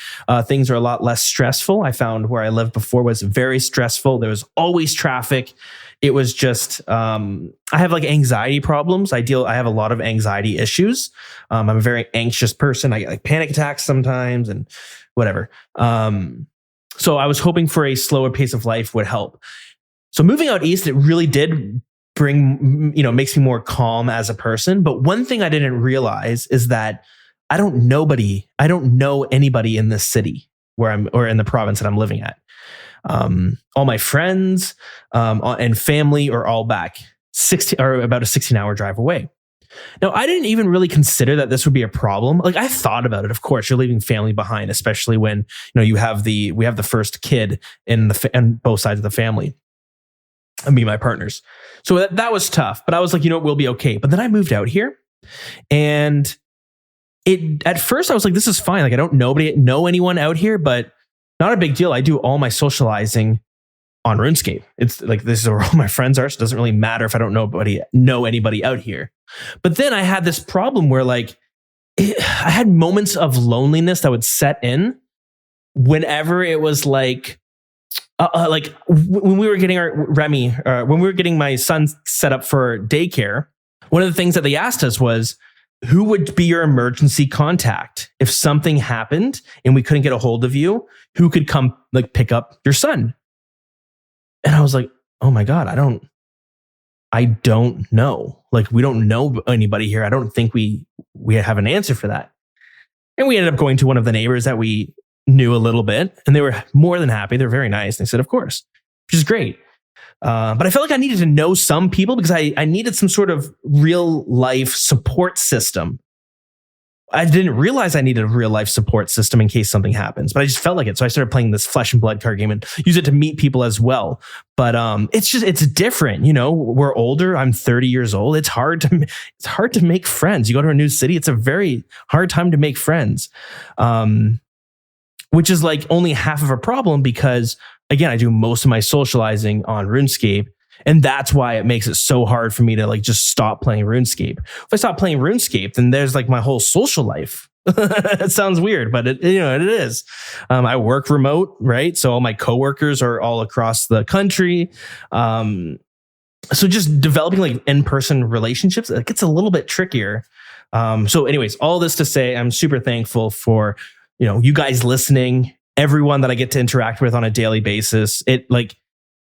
Things are a lot less stressful. I found where I lived before was very stressful. There was always traffic. It was just, I have like anxiety problems. I have a lot of anxiety issues. I'm a very anxious person. I get like panic attacks sometimes and whatever. So I was hoping for a slower pace of life would help. So moving out east, it really did makes me more calm as a person. But one thing I didn't realize is that I don't know anybody in this city or in the province that I'm living at. All my friends and family are all back about a 16-hour drive away. Now, I didn't even really consider that this would be a problem. Like, I thought about it. Of course, you're leaving family behind, especially when we have the first kid and both sides of the family, and me and my partners. So that was tough. But I was like, we'll be okay. But then I moved out here, and at first I was like, this is fine. Like, I don't know anyone out here, but not a big deal. I do all my socializing on RuneScape. It's like, this is where all my friends are, so it doesn't really matter if I don't know anybody out here. But then I had this problem where I had moments of loneliness that would set in whenever it was like when we were getting when we were getting my son set up for daycare. One of the things that they asked us was, who would be your emergency contact if something happened and we couldn't get a hold of you? Who could come pick up your son? And I was like, oh my God, I don't know. Like, we don't know anybody here. I don't think we have an answer for that. And we ended up going to one of the neighbors that we knew a little bit, and they were more than happy. They're very nice. They said, of course, which is great. But I felt like I needed to know some people because I needed some sort of real life support system. I didn't realize I needed a real life support system in case something happens, but I just felt like it. So I started playing this Flesh and Blood card game and use it to meet people as well. But it's different. We're older. I'm 30 years old. It's hard to make friends. You go to a new city, it's a very hard time to make friends. Which is only half of a problem because, again, I do most of my socializing on RuneScape. And that's why it makes it so hard for me to just stop playing RuneScape. If I stop playing RuneScape, then there's my whole social life. It sounds weird, but it is. I work remote, right? So all my coworkers are all across the country. So just developing in-person relationships, it gets a little bit trickier. So anyways, all this to say, I'm super thankful for, you guys listening, everyone that I get to interact with on a daily basis.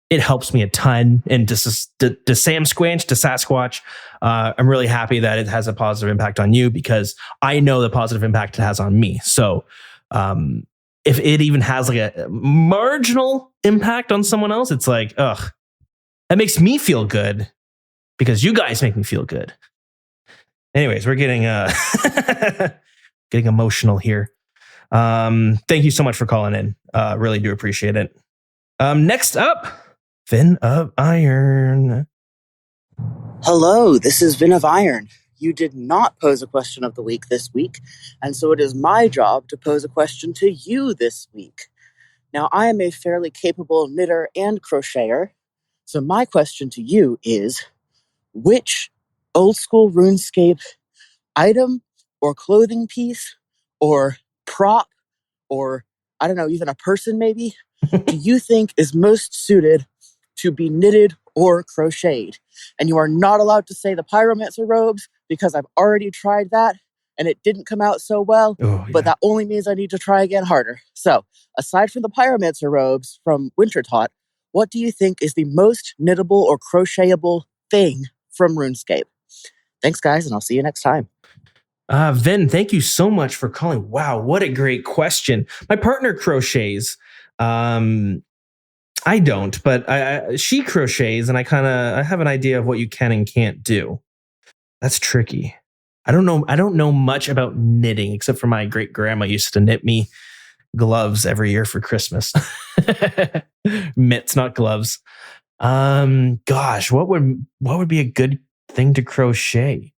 It helps me a ton. And to Sam Squanch, to Sasquatch, I'm really happy that it has a positive impact on you because I know the positive impact it has on me. So if it even has a marginal impact on someone else, it's ugh, that makes me feel good because you guys make me feel good. Anyways, we're getting getting emotional here. Thank you so much for calling in. Really do appreciate it. Next up, Vin of Iron. Hello, this is Vin of Iron. You did not pose a question of the week this week, and so it is my job to pose a question to you this week. Now, I am a fairly capable knitter and crocheter, so my question to you is, which old school RuneScape item or clothing piece or prop or, I don't know, even a person maybe, do you think is most suited to be knitted or crocheted? And you are not allowed to say the pyromancer robes because I've already tried that and it didn't come out so well, but that only means I need to try again harder. So, aside from the pyromancer robes from Wintertot, what do you think is the most knittable or crochetable thing from RuneScape? Thanks, guys, and I'll see you next time. Vin, thank you so much for calling. Wow, what a great question. My partner crochets. I don't, but she crochets, and I have an idea of what you can and can't do. That's tricky. I don't know much about knitting, except for my great grandma used to knit me gloves every year for Christmas. Mitts, not gloves. Gosh, what would be a good thing to crochet?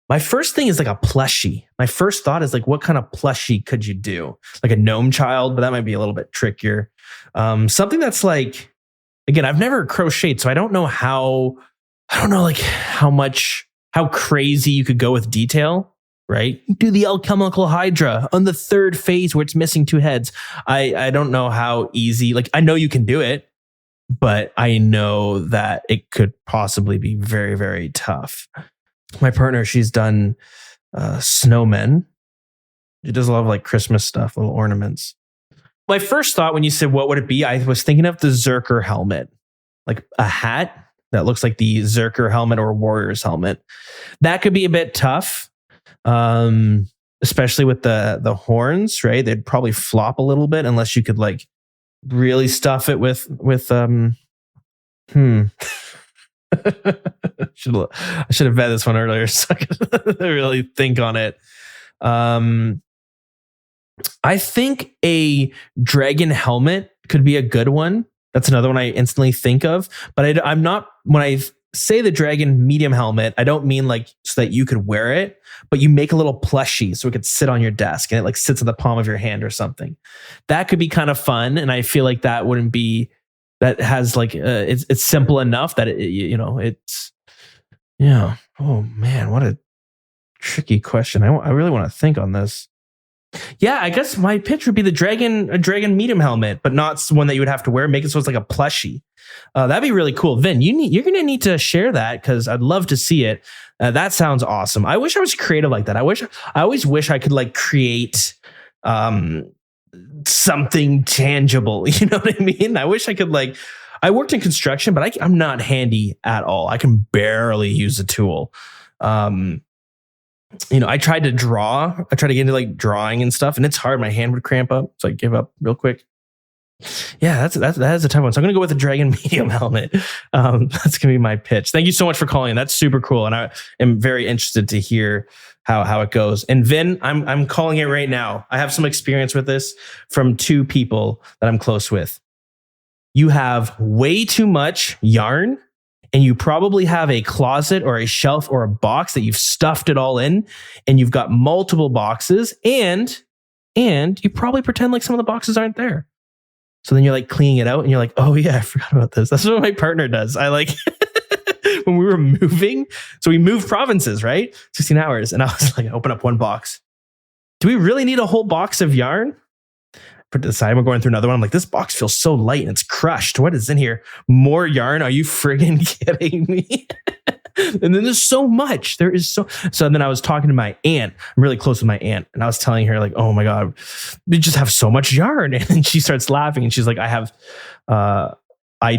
My first thing is a plushie. My first thought is what kind of plushie could you do? Like a gnome child, but that might be a little bit trickier. Something that's again, I've never crocheted, so I don't know how crazy you could go with detail, right? Do the alchemical hydra on the third phase where it's missing two heads. I don't know how easy, I know you can do it, but I know that it could possibly be very, very tough. My partner, she's done snowmen. She does a lot of Christmas stuff, little ornaments. My first thought when you said what would it be, I was thinking of the Zerker helmet, like a hat that looks like the Zerker helmet or Warrior's helmet. That could be a bit tough, especially with the horns, right? They'd probably flop a little bit unless you could really stuff it with I should have vetted this one earlier so I could really think on it. I think a dragon helmet could be a good one. That's another one I instantly think of. But I'm not, when I say the dragon medium helmet, I don't mean like so that you could wear it, but you make a little plushie so it could sit on your desk and it like sits in the palm of your hand or something. That could be kind of fun. And I feel like that wouldn't be, that has like, it's simple enough that it's, yeah. Oh man, what a tricky question. I really want to think on this. Yeah, I guess my pitch would be a dragon medium helmet, but not one that you would have to wear. Make it so it's like a plushie. That'd be really cool. Vin, you're going to need to share that because I'd love to see it. That sounds awesome. I wish I was creative like that. I always wish I could like create something tangible. You know what I mean? I wish I could like. I worked in construction, but I'm not handy at all. I can barely use a tool. I tried to draw. I tried to get into like drawing and stuff, and it's hard. My hand would cramp up, so I give up real quick. Yeah, that's a tough one. So I'm gonna go with the dragon medium helmet. That's gonna be my pitch. Thank you so much for calling in. That's super cool, and I am very interested to hear how it goes. And Vin, I'm calling it right now. I have some experience with this from two people that I'm close with. You have way too much yarn. And you probably have a closet or a shelf or a box that you've stuffed it all in, and you've got multiple boxes, and you probably pretend like some of the boxes aren't there. So then you're like cleaning it out, and you're like, oh yeah, I forgot about this. That's what my partner does. I like when we were moving. So we moved provinces, right? 16 hours, and I was like, open up one box. Do we really need a whole box of yarn? Put it aside, I'm going through another one. I'm like, this box feels so light and it's crushed. What is in here? More yarn? Are you friggin' kidding me? And then there's so much. There is so then I was talking to my aunt. I'm really close with my aunt. And I was telling her like, oh my God, we just have so much yarn. And she starts laughing and she's like, I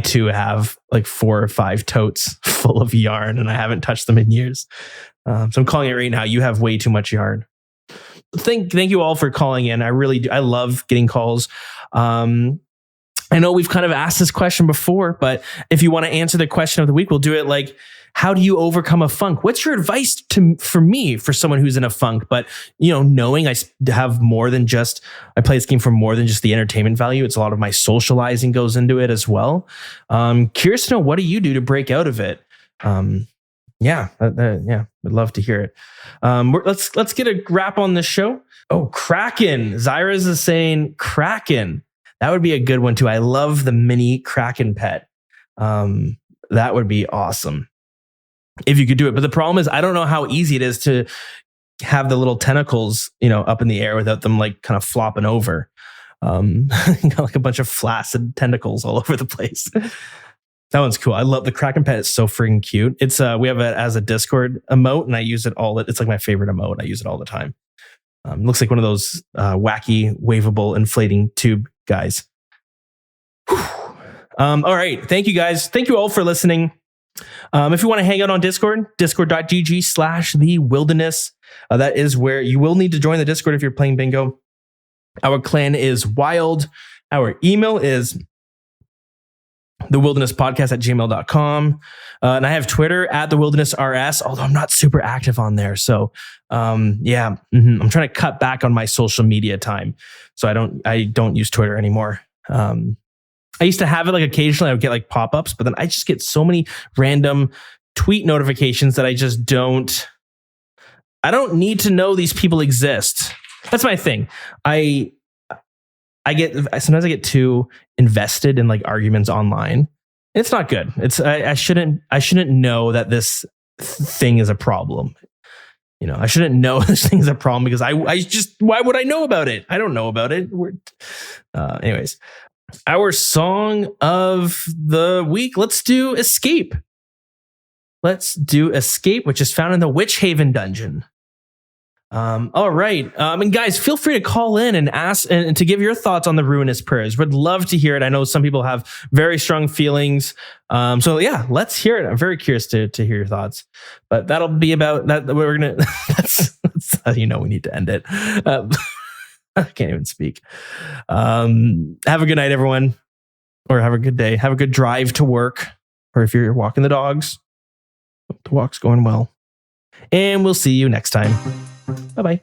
too have like 4 or 5 totes full of yarn and I haven't touched them in years. So I'm calling it right now. You have way too much yarn. Thank you all for calling in. I really do. I love getting calls. I know we've kind of asked this question before, but if you want to answer the question of the week, we'll do it like, how do you overcome a funk? What's your advice for someone who's in a funk? But, knowing I have more than just, I play this game for more than just the entertainment value. It's a lot of my socializing goes into it as well. Curious to know, what do you do to break out of it? Yeah, would love to hear it. Let's get a wrap on this show. Oh, Kraken. Zyra's is saying Kraken. That would be a good one too. I love the mini Kraken pet. That would be awesome if you could do it. But the problem is, I don't know how easy it is to have the little tentacles, up in the air without them like kind of flopping over. Got like a bunch of flaccid tentacles all over the place. That one's cool. I love the Kraken pet. It's so freaking cute. It's we have it as a Discord emote, and I use it all. It's like my favorite emote. I use it all the time. Looks like one of those wacky, waveable, inflating tube guys. All right. Thank you guys. Thank you all for listening. If you want to hang out on Discord, discord.gg/the wilderness. That is where you will need to join the Discord if you're playing bingo. Our clan is wild. Our email is thewilderness.podcast@gmail.com. And I have Twitter @thewildernessrs, although I'm not super active on there. So I'm trying to cut back on my social media time. So I don't use Twitter anymore. I used to have it like occasionally. I would get like pop-ups, but then I just get so many random tweet notifications that I don't need to know these people exist. That's my thing. Sometimes I get too invested in like arguments online. It's not good. I shouldn't know that this thing is a problem. I shouldn't know this thing is a problem because why would I know about it? I don't know about it. Anyways, our song of the week. Let's do Escape. Which is found in the Witch Haven dungeon. All right. And guys, feel free to call in and ask and to give your thoughts on the Ruinous Prayers. Would love to hear it. I know some people have very strong feelings. So yeah, let's hear it. I'm very curious to hear your thoughts, but that'll be about that. We're going to, that's how we need to end it. I can't even speak. Have a good night, everyone, or have a good day. Have a good drive to work, or if you're walking the dogs, Hope the walk's going well. And we'll see you next time. Bye-bye.